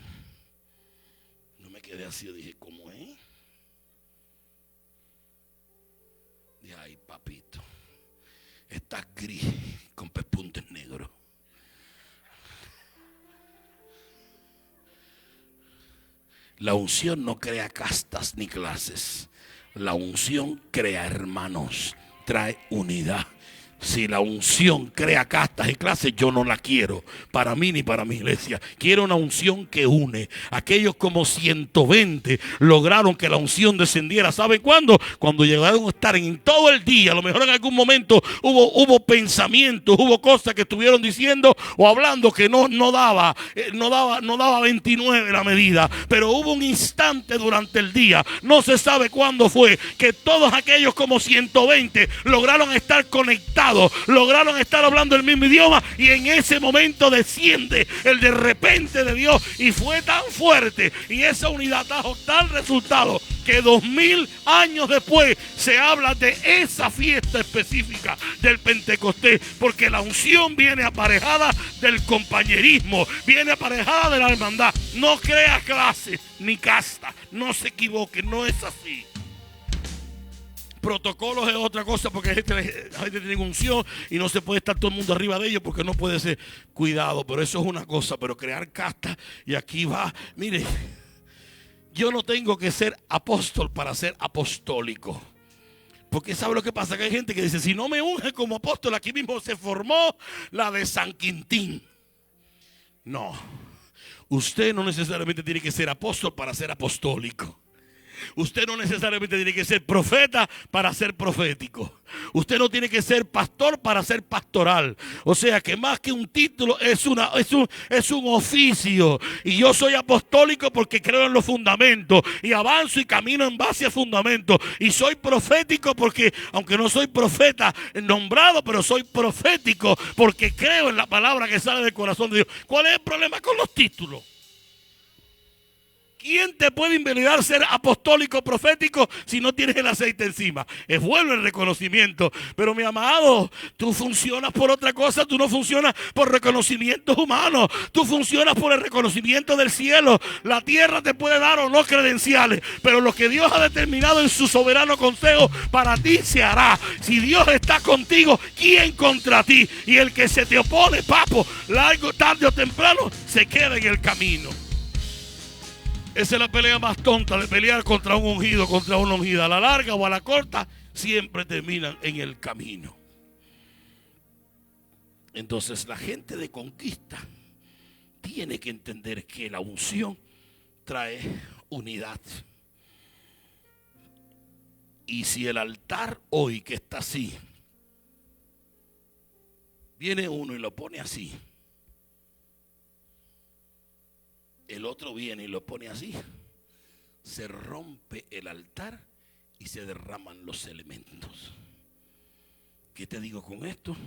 No me quedé así, yo dije, ¿cómo es? Dije, ay papito, estás gris con pespuntes negros. La unción no crea castas ni clases. La unción crea hermanos, trae unidad. Si la unción crea castas y clases, yo no la quiero para mí ni para mi iglesia. Quiero una unción que une. Aquellos como 120 lograron que la unción descendiera. ¿Saben cuándo? Cuando llegaron a estar en todo el día. A lo mejor en algún momento hubo pensamientos, hubo cosas que estuvieron diciendo o hablando que no daba 29 la medida. Pero hubo un instante durante el día, no se sabe cuándo fue, que todos aquellos como 120 lograron estar conectados. Lograron estar hablando el mismo idioma y en ese momento desciende el de repente de Dios y fue tan fuerte y esa unidad trajo tal resultado que 2000 años después se habla de esa fiesta específica del Pentecostés, porque la unción viene aparejada del compañerismo, viene aparejada de la hermandad. No crea clase ni casta, no se equivoque, no es así. Protocolos es otra cosa, porque a gente tiene unción y no se puede estar todo el mundo arriba de ellos porque no puede ser cuidado, pero eso es una cosa. Pero crear castas, y aquí va, mire, yo no tengo que ser apóstol para ser apostólico, porque ¿sabe lo que pasa? Que hay gente que dice, si no me unge como apóstol, aquí mismo se formó la de San Quintín. No, usted no necesariamente tiene que ser apóstol para ser apostólico. Usted no necesariamente tiene que ser profeta para ser profético. Usted no tiene que ser pastor para ser pastoral. O sea que más que un título es un oficio. Y yo soy apostólico porque creo en los fundamentos y avanzo y camino en base a fundamentos. Y soy profético porque, aunque no soy profeta nombrado, pero soy profético porque creo en la palabra que sale del corazón de Dios. ¿Cuál es el problema con los títulos? ¿Quién te puede invalidar ser apostólico profético si no tienes el aceite encima? Es bueno el reconocimiento, pero mi amado, tú funcionas por otra cosa. Tú no funcionas por reconocimientos humanos, tú funcionas por el reconocimiento del cielo. La tierra te puede dar o no credenciales, pero lo que Dios ha determinado en su soberano consejo para ti se hará. Si Dios está contigo, ¿quién contra ti? Y el que se te opone, papo, largo, tarde o temprano, se queda en el camino. Esa es la pelea más tonta, de pelear contra un ungido, contra una ungida. A la larga o a la corta, siempre terminan en el camino. Entonces la gente de conquista tiene que entender que la unción trae unidad. Y si el altar hoy que está así, viene uno y lo pone así, el otro viene y lo pone así, se rompe el altar y se derraman los elementos. ¿Qué te digo con esto?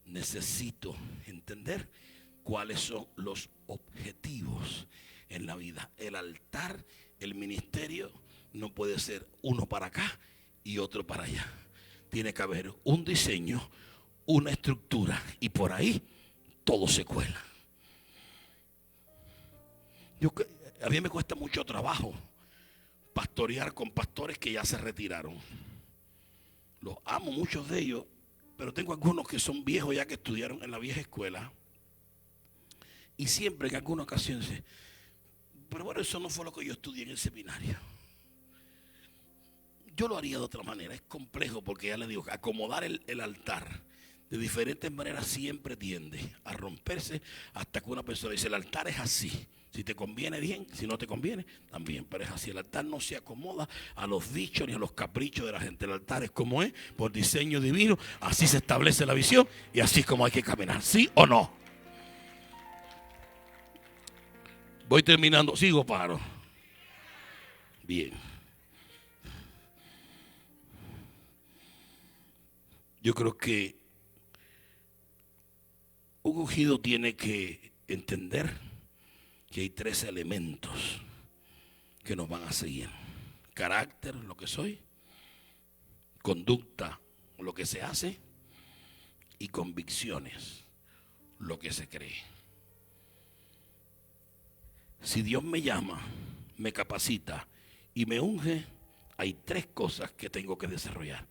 Necesito entender cuáles son los objetivos en la vida. El altar, el ministerio, no puede ser uno para acá y otro para allá. Tiene que haber un diseño, una estructura, y por ahí todo se cuela. A mí me cuesta mucho trabajo pastorear con pastores que ya se retiraron. Los amo, muchos de ellos, pero tengo algunos que son viejos ya, que estudiaron en la vieja escuela. Y siempre en alguna ocasión dicen, pero bueno, eso no fue lo que yo estudié en el seminario. Yo lo haría de otra manera. Es complejo porque ya le digo, acomodar el altar de diferentes maneras siempre tiende a romperse hasta que una persona dice, el altar es así. Si te conviene bien, si no te conviene, también. Pero es así, el altar no se acomoda a los dichos ni a los caprichos de la gente. El altar es como es, por diseño divino. Así se establece la visión y así es como hay que caminar. ¿Sí o no? Voy terminando. Sigo, paro. Bien. Yo creo que un ungido tiene que entender que hay 3 elementos que nos van a seguir. Carácter, lo que soy. Conducta, lo que se hace. Y convicciones, lo que se cree. Si Dios me llama, me capacita y me unge, hay 3 cosas que tengo que desarrollar.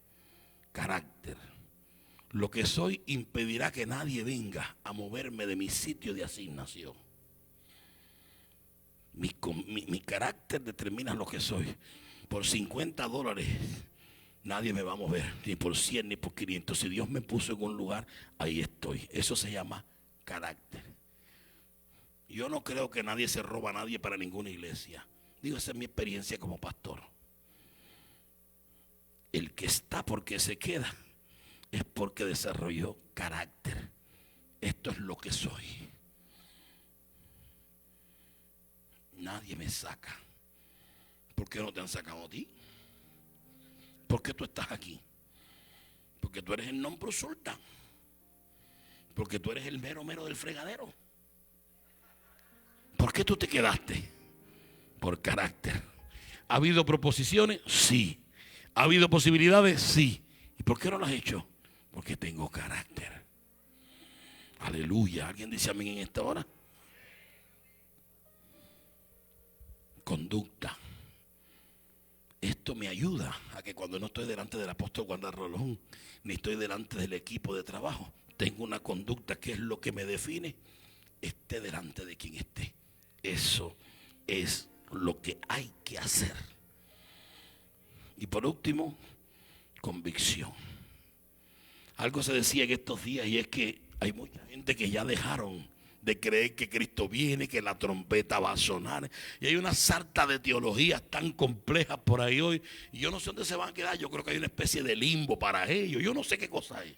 Carácter. Lo que soy impedirá que nadie venga a moverme de mi sitio de asignación. Mi carácter determina lo que soy. Por $50 nadie me va a mover, ni por 100 ni por 500. Si Dios me puso en un lugar, ahí estoy. Eso se llama carácter. Yo no creo que nadie se roba a nadie para ninguna iglesia. Digo, esa es mi experiencia como pastor. El que está porque se queda es porque desarrolló carácter. Esto es lo que soy. Nadie me saca. ¿Por qué no te han sacado a ti? ¿Por qué tú estás aquí? Porque tú eres el non plus ultra. Porque tú eres el mero del fregadero. ¿Por qué tú te quedaste? Por carácter. ¿Ha habido proposiciones? Sí. ¿Ha habido posibilidades? Sí. ¿Y por qué no las has hecho? Porque tengo carácter. Aleluya. ¿Alguien dice amén en esta hora? Conducta. Esto me ayuda a que cuando no estoy delante del apóstol Wanda Rolón, ni estoy delante del equipo de trabajo, tengo una conducta que es lo que me define, esté delante de quien esté. Eso es lo que hay que hacer. Y por último, convicción. Algo se decía en estos días y es que hay mucha gente que ya dejaron de creer que Cristo viene, que la trompeta va a sonar. Y hay una sarta de teologías tan complejas por ahí hoy. Y yo no sé dónde se van a quedar. Yo creo que hay una especie de limbo para ellos. Yo no sé qué cosa hay.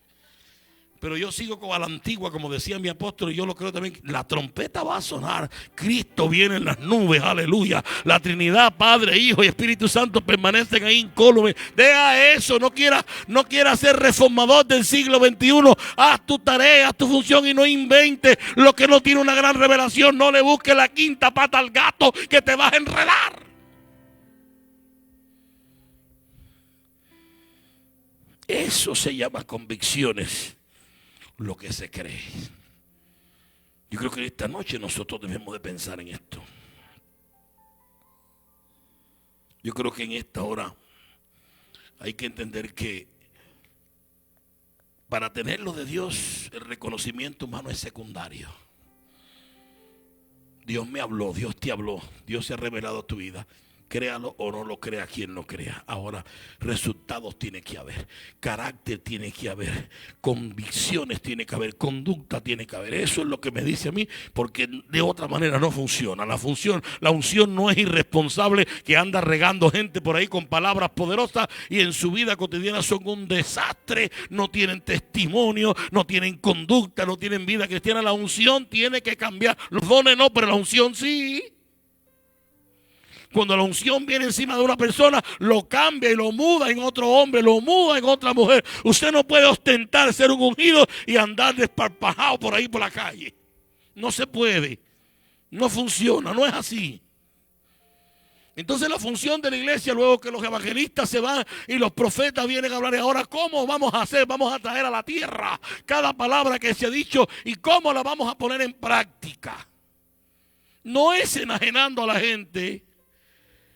Pero yo sigo con a la antigua, como decía mi apóstol, y yo lo creo también. La trompeta va a sonar. Cristo viene en las nubes, aleluya. La Trinidad, Padre, Hijo y Espíritu Santo permanecen ahí incólumes. Deja eso, no quiera ser reformador del siglo XXI. Haz tu tarea, haz tu función y no inventes lo que no tiene una gran revelación. No le busques la quinta pata al gato que te vas a enredar. Eso se llama convicciones. Lo que se cree. Yo creo que esta noche nosotros debemos de pensar en esto. Yo creo que en esta hora hay que entender que para tener lo de Dios, el reconocimiento humano es secundario. Dios me habló, Dios te habló, Dios se ha revelado a tu vida. Créalo o no lo crea quien lo crea. Ahora, resultados tiene que haber, carácter tiene que haber, convicciones tiene que haber, conducta tiene que haber. Eso es lo que me dice a mí, porque de otra manera no funciona. La unción no es irresponsable que anda regando gente por ahí con palabras poderosas y en su vida cotidiana son un desastre. No tienen testimonio, no tienen conducta, no tienen vida cristiana. La unción tiene que cambiar. Los dones no, pero la unción sí. Cuando la unción viene encima de una persona, lo cambia y lo muda en otro hombre, lo muda en otra mujer. Usted no puede ostentar ser un ungido y andar desparpajado por ahí por la calle. No se puede. No funciona, no es así. Entonces la función de la iglesia, luego que los evangelistas se van y los profetas vienen a hablar, ahora ¿cómo vamos a hacer? Vamos a traer a la tierra cada palabra que se ha dicho y cómo la vamos a poner en práctica. No es enajenando a la gente.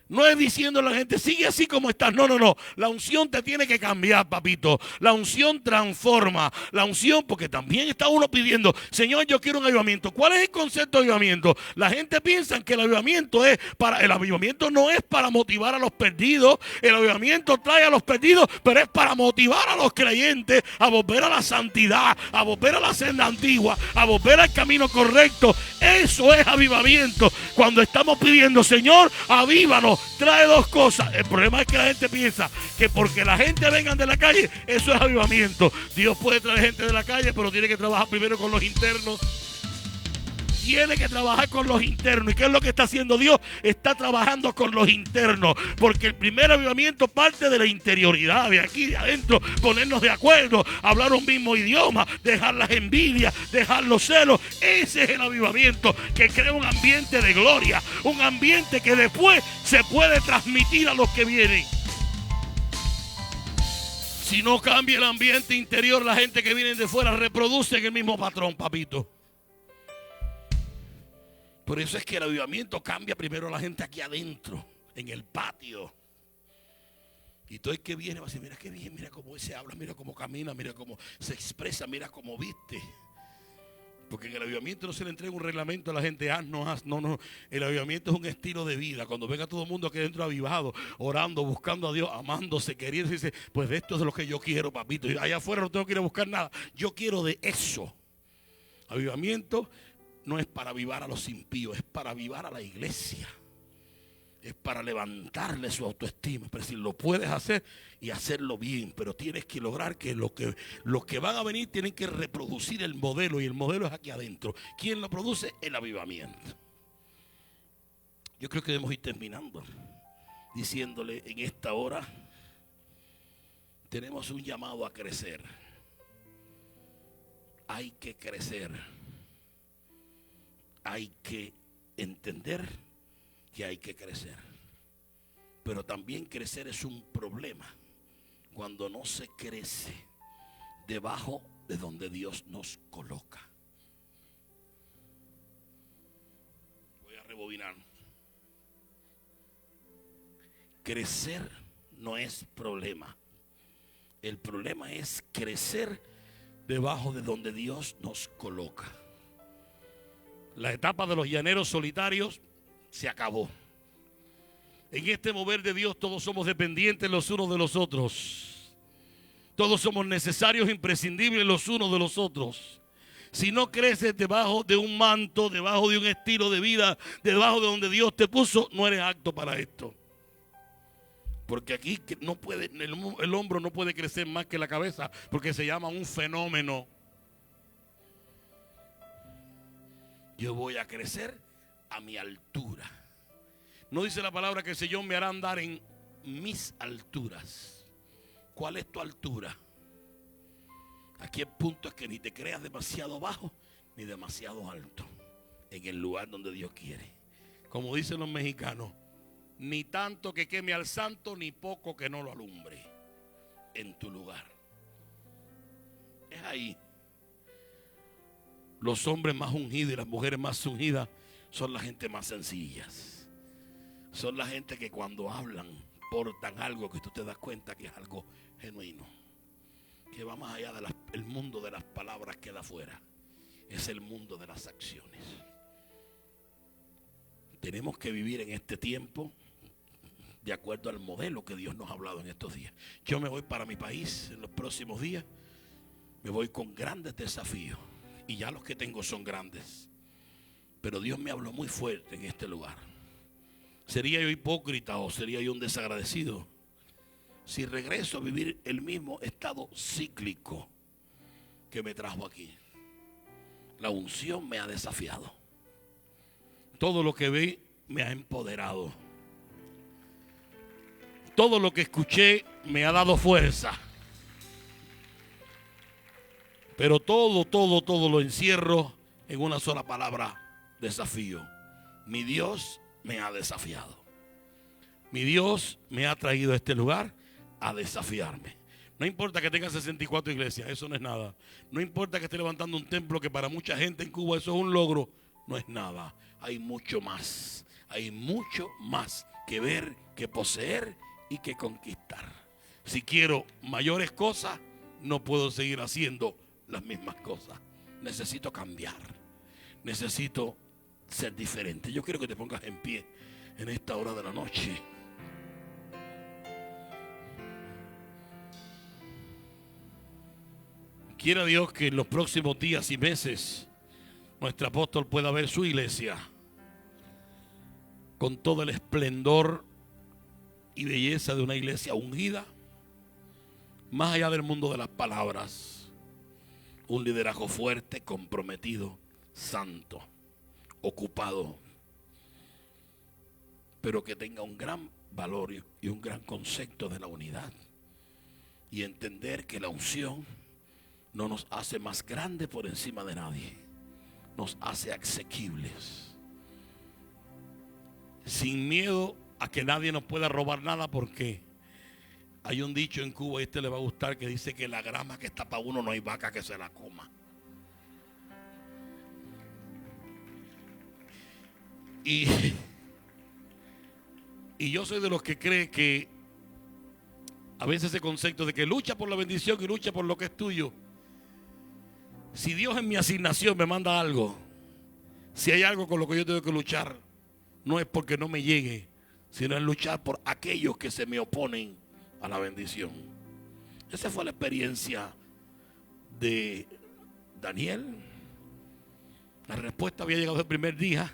No es diciendo a la gente, sigue así como estás. No, no, no. La unción te tiene que cambiar, papito. La unción transforma. La unción, porque también está uno pidiendo, Señor, yo quiero un avivamiento. ¿Cuál es el concepto de avivamiento? La gente piensa que el avivamiento es para, el avivamiento no es para motivar a los perdidos. El avivamiento trae a los perdidos, pero es para motivar a los creyentes a volver a la santidad, a volver a la senda antigua, a volver al camino correcto. Eso es avivamiento. Cuando estamos pidiendo, Señor, avívanos. Trae dos cosas. El problema es que la gente piensa que porque la gente venga de la calle, eso es avivamiento. Dios puede traer gente de la calle, pero tiene que trabajar primero con los internos. Tiene que trabajar con los internos. ¿Y qué es lo que está haciendo Dios? Está trabajando con los internos. Porque el primer avivamiento parte de la interioridad, de aquí, de adentro, ponernos de acuerdo, hablar un mismo idioma, dejar las envidias, dejar los celos. Ese es el avivamiento que crea un ambiente de gloria, un ambiente que después se puede transmitir a los que vienen. Si no cambia el ambiente interior, la gente que viene de fuera reproduce el mismo patrón, papito. Por eso es que el avivamiento cambia primero a la gente aquí adentro, en el patio. Y todo el que viene va a decir, mira qué bien, mira cómo se habla, mira cómo camina, mira cómo se expresa, mira cómo viste. Porque en el avivamiento no se le entrega un reglamento a la gente, no. El avivamiento es un estilo de vida. Cuando venga todo el mundo aquí adentro avivado, orando, buscando a Dios, amándose, queriendo, dice, pues de esto es lo que yo quiero, papito. Y allá afuera no tengo que ir a buscar nada. Yo quiero de eso. Avivamiento no es para avivar a los impíos, es para avivar a la iglesia. Es para levantarle su autoestima. Pero si lo puedes hacer y hacerlo bien, pero tienes que lograr que los que van a venir tienen que reproducir el modelo, y el modelo es aquí adentro. ¿Quién lo produce? El avivamiento. Yo creo que debemos ir terminando diciéndole en esta hora, tenemos un llamado a crecer. Hay que crecer. Hay que entender que hay que crecer. Pero también crecer es un problema cuando no se crece debajo de donde Dios nos coloca. Voy a rebobinar. Crecer no es problema. El problema es crecer debajo de donde Dios nos coloca. La etapa de los llaneros solitarios se acabó. En este mover de Dios todos somos dependientes los unos de los otros. Todos somos necesarios, imprescindibles los unos de los otros. Si no creces debajo de un manto, debajo de un estilo de vida, debajo de donde Dios te puso, no eres apto para esto. Porque aquí no puede, el hombro no puede crecer más que la cabeza, porque se llama un fenómeno. Yo voy a crecer a mi altura. No dice la palabra que el Señor me hará andar en mis alturas. ¿Cuál es tu altura? Aquí el punto es que ni te creas demasiado bajo ni demasiado alto en el lugar donde Dios quiere. Como dicen los mexicanos, ni tanto que queme al santo, ni poco que no lo alumbre. En tu lugar. Es ahí. Los hombres más ungidos y las mujeres más ungidas son la gente más sencillas. Son la gente que cuando hablan portan algo que tú te das cuenta que es algo genuino, que va más allá del mundo de las palabras que da afuera. Es el mundo de las acciones. Tenemos que vivir en este tiempo de acuerdo al modelo que Dios nos ha hablado en estos días. Yo me voy para mi país en los próximos días. Me voy con grandes desafíos. Y ya los que tengo son grandes. Pero Dios me habló muy fuerte en este lugar. ¿Sería yo hipócrita o sería yo un desagradecido si regreso a vivir el mismo estado cíclico que me trajo aquí? La unción me ha desafiado. Todo lo que vi me ha empoderado. Todo lo que escuché me ha dado fuerza. Pero todo lo encierro en una sola palabra: desafío. Mi Dios me ha desafiado. Mi Dios me ha traído a este lugar a desafiarme. No importa que tenga 64 iglesias, eso no es nada. No importa que esté levantando un templo que para mucha gente en Cuba eso es un logro, no es nada. Hay mucho más que ver, que poseer y que conquistar. Si quiero mayores cosas, no puedo seguir haciendo las mismas cosas. Necesito cambiar. Necesito ser diferente. Yo quiero que te pongas en pie en esta hora de la noche. Quiera Dios que en los próximos días y meses nuestro apóstol pueda ver su iglesia con todo el esplendor y belleza de una iglesia ungida, más allá del mundo de las palabras. Un liderazgo fuerte, comprometido, santo, ocupado, pero que tenga un gran valor y un gran concepto de la unidad. Y entender que la unción no nos hace más grande por encima de nadie, nos hace asequibles, sin miedo a que nadie nos pueda robar nada, porque hay un dicho en Cuba, y este le va a gustar, que dice que la grama que está para uno no hay vaca que se la coma. Y yo soy de los que cree que a veces ese concepto de que lucha por la bendición y lucha por lo que es tuyo. Si Dios en mi asignación me manda algo, si hay algo con lo que yo tengo que luchar, no es porque no me llegue, sino es luchar por aquellos que se me oponen a la bendición. Esa fue la experiencia de Daniel. La respuesta había llegado el primer día.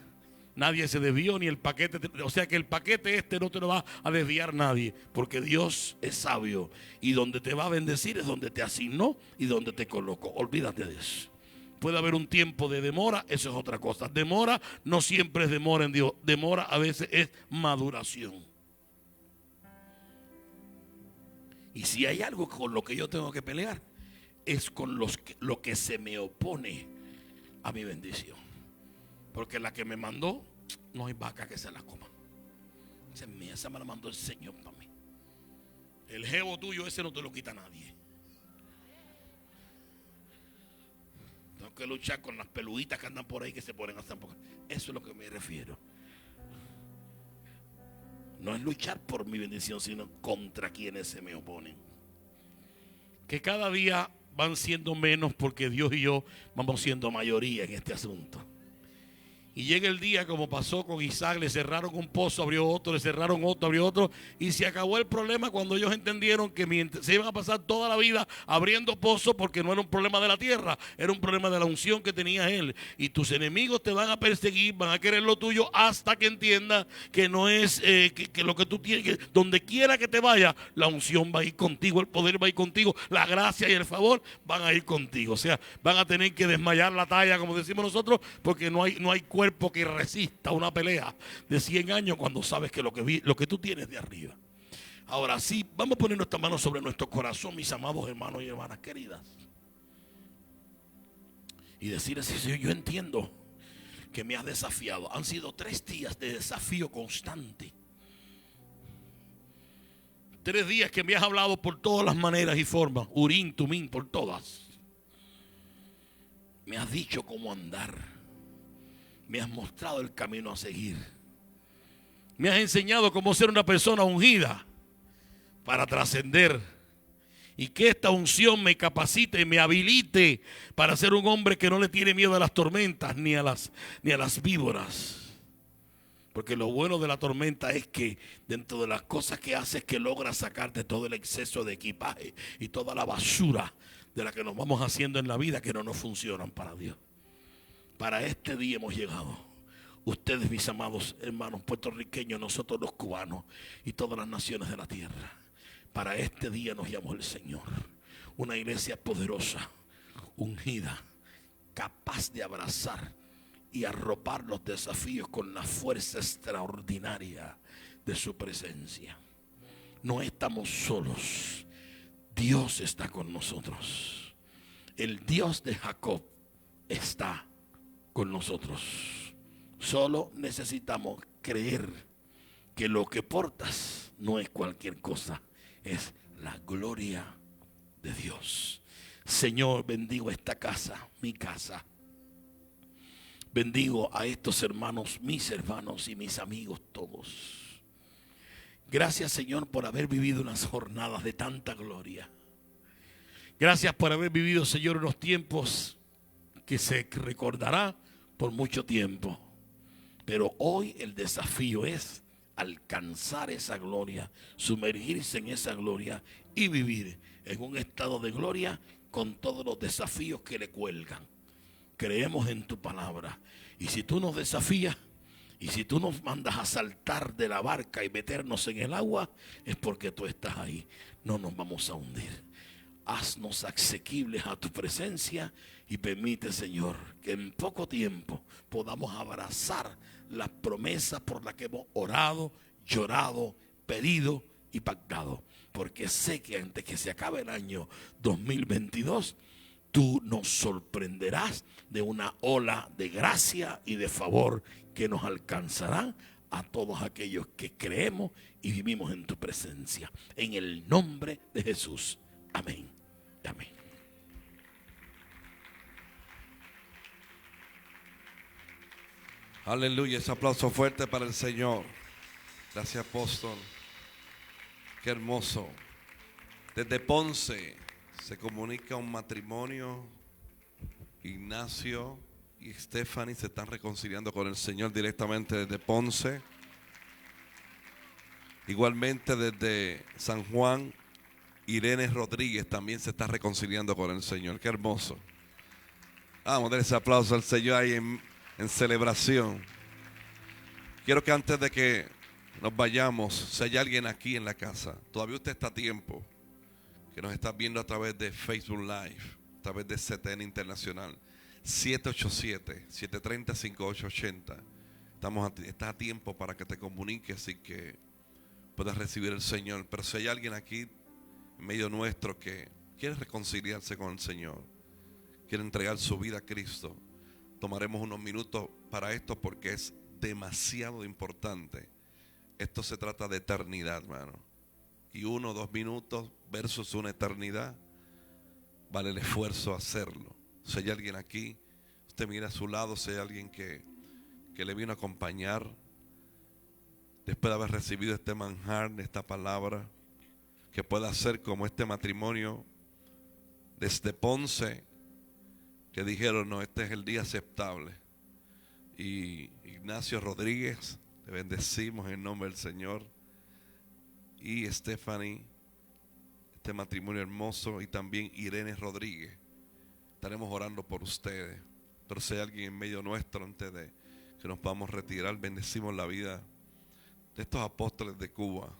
Nadie se desvió, ni el paquete. O sea que el paquete este no te lo va a desviar nadie, porque Dios es sabio. Y donde te va a bendecir es donde te asignó y donde te colocó. Olvídate de eso. Puede haber un tiempo de demora, eso es otra cosa. Demora no siempre es demora en Dios. Demora a veces es maduración. Y si hay algo con lo que yo tengo que pelear, es con lo que se me opone a mi bendición. Porque la que me mandó, no hay vaca que se la coma. Esa es mía, esa me la mandó el Señor para mí. El jevo tuyo, ese no te lo quita nadie. Tengo que luchar con las peluditas que andan por ahí, que se ponen hasta poco. Eso es lo que me refiero. No es luchar por mi bendición, sino contra quienes se me oponen. Que cada día van siendo menos, porque Dios y yo vamos siendo mayoría en este asunto. Y llega el día, como pasó con Isaac, le cerraron un pozo, abrió otro, le cerraron otro, abrió otro, y se acabó el problema cuando ellos entendieron que se iban a pasar toda la vida abriendo pozos, porque no era un problema de la tierra, era un problema de la unción que tenía él. Y tus enemigos te van a perseguir, van a querer lo tuyo, hasta que entiendas que no es que lo que tú tienes, que donde quiera que te vaya, la unción va a ir contigo, el poder va a ir contigo, la gracia y el favor van a ir contigo. O sea, van a tener que desmayar la talla, como decimos nosotros, porque no hay cuerpo que resista una pelea de 100 años cuando sabes que lo que tú tienes de arriba. Ahora sí, vamos a poner nuestras manos sobre nuestro corazón, mis amados hermanos y hermanas queridas, y decirles: Señor, yo entiendo que me has desafiado. Han sido 3 días de desafío constante. 3 días que me has hablado por todas las maneras y formas, Urín, Tumín, por todas. Me has dicho cómo andar. Me has mostrado el camino a seguir. Me has enseñado cómo ser una persona ungida para trascender. Y que esta unción me capacite y me habilite para ser un hombre que no le tiene miedo a las tormentas ni a las víboras. Porque lo bueno de la tormenta es que dentro de las cosas que hace es que logra sacarte todo el exceso de equipaje y toda la basura de la que nos vamos haciendo en la vida, que no nos funcionan para Dios. Para este día hemos llegado. Ustedes, mis amados hermanos puertorriqueños, nosotros los cubanos y todas las naciones de la tierra. Para este día nos llamó el Señor. Una iglesia poderosa, ungida, capaz de abrazar y arropar los desafíos con la fuerza extraordinaria de su presencia. No estamos solos. Dios está con nosotros. El Dios de Jacob está con nosotros. Solo necesitamos creer que lo que portas no es cualquier cosa, es la gloria de Dios. Señor, bendigo esta casa, mi casa. Bendigo a estos hermanos, mis hermanos y mis amigos todos. Gracias, Señor, por haber vivido unas jornadas de tanta gloria. Gracias por haber vivido, Señor, unos tiempos que se recordará por mucho tiempo. Pero hoy el desafío es alcanzar esa gloria, sumergirse en esa gloria y vivir en un estado de gloria con todos los desafíos que le cuelgan. Creemos en tu palabra. Y si tú nos desafías, y si tú nos mandas a saltar de la barca y meternos en el agua, es porque tú estás ahí. No nos vamos a hundir. Haznos asequibles a tu presencia y permite, Señor, que en poco tiempo podamos abrazar las promesas por las que hemos orado, llorado, pedido y pactado. Porque sé que antes que se acabe el año 2022, tú nos sorprenderás de una ola de gracia y de favor que nos alcanzará a todos aquellos que creemos y vivimos en tu presencia. En el nombre de Jesús. Amén. Amén. Aleluya, ese aplauso fuerte para el Señor. Gracias, apóstol. Qué hermoso. Desde Ponce se comunica un matrimonio. Ignacio y Stephanie se están reconciliando con el Señor directamente desde Ponce. Igualmente desde San Juan, Irene Rodríguez también se está reconciliando con el Señor. Qué hermoso. Vamos a dar ese aplauso al Señor ahí en celebración. Quiero que antes de que nos vayamos, si hay alguien aquí en la casa, todavía usted está a tiempo, que nos está viendo a través de Facebook Live, a través de CTN Internacional, 787-730-5880. Estás a tiempo para que te comuniques y que puedas recibir el Señor. Pero si hay alguien aquí en medio nuestro que quiere reconciliarse con el Señor, quiere entregar su vida a Cristo, tomaremos unos minutos para esto porque es demasiado importante. Esto se trata de eternidad, hermano. Y 1 o 2 minutos versus una eternidad, vale el esfuerzo hacerlo. Si hay alguien aquí, usted mira a su lado, si hay alguien que le vino a acompañar, después de haber recibido este manjar, esta palabra, que pueda hacer como este matrimonio desde Ponce, que dijeron, no, este es el día aceptable. Y Ignacio Rodríguez, le bendecimos en el nombre del Señor. Y Stephanie, este matrimonio hermoso, y también Irene Rodríguez. Estaremos orando por ustedes. Pero si hay alguien en medio nuestro, antes de que nos podamos retirar, bendecimos la vida de estos apóstoles de Cuba,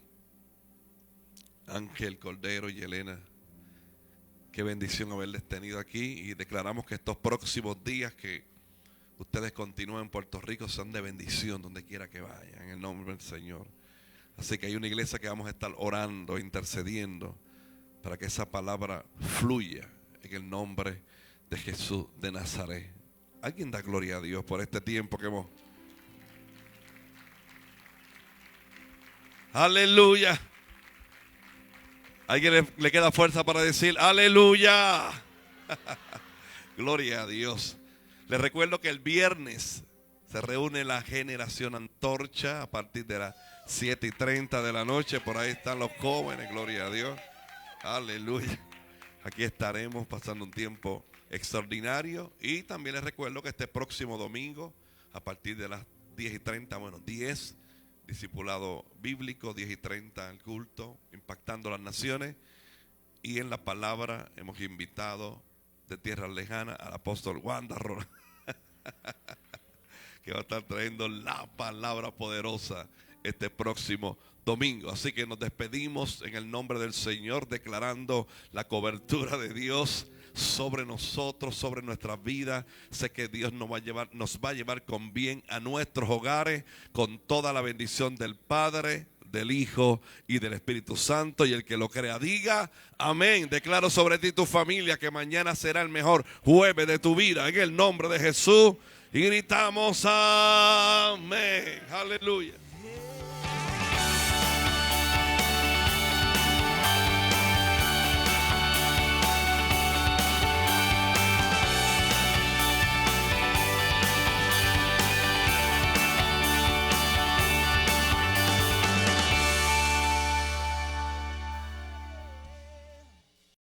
Ángel, Cordero y Elena. Qué bendición haberles tenido aquí, y declaramos que estos próximos días que ustedes continúen en Puerto Rico sean de bendición donde quiera que vayan, en el nombre del Señor. Así que hay una iglesia que vamos a estar orando, intercediendo para que esa palabra fluya en el nombre de Jesús de Nazaret. Alguien da gloria a Dios por este tiempo que hemos... Aleluya. ¿Alguien le queda fuerza para decir aleluya? Gloria a Dios. Les recuerdo que el viernes se reúne la generación Antorcha a partir de las 7:30 de la noche. Por ahí están los jóvenes, gloria a Dios. Aleluya. Aquí estaremos pasando un tiempo extraordinario. Y también les recuerdo que este próximo domingo, a partir de las 10:30, 10, discipulado bíblico, 10:30 el culto, impactando las naciones. Y en la palabra hemos invitado de tierras lejanas al apóstol Wanda Rora, que va a estar trayendo la palabra poderosa este próximo domingo. Así que nos despedimos en el nombre del Señor, declarando la cobertura de Dios sobre nosotros, sobre nuestras vidas. Sé que Dios nos va a llevar con bien a nuestros hogares, con toda la bendición del Padre, del Hijo y del Espíritu Santo. Y el que lo crea diga amén. Declaro sobre ti, tu familia, que mañana será el mejor jueves de tu vida, en el nombre de Jesús. Y gritamos amén. Aleluya.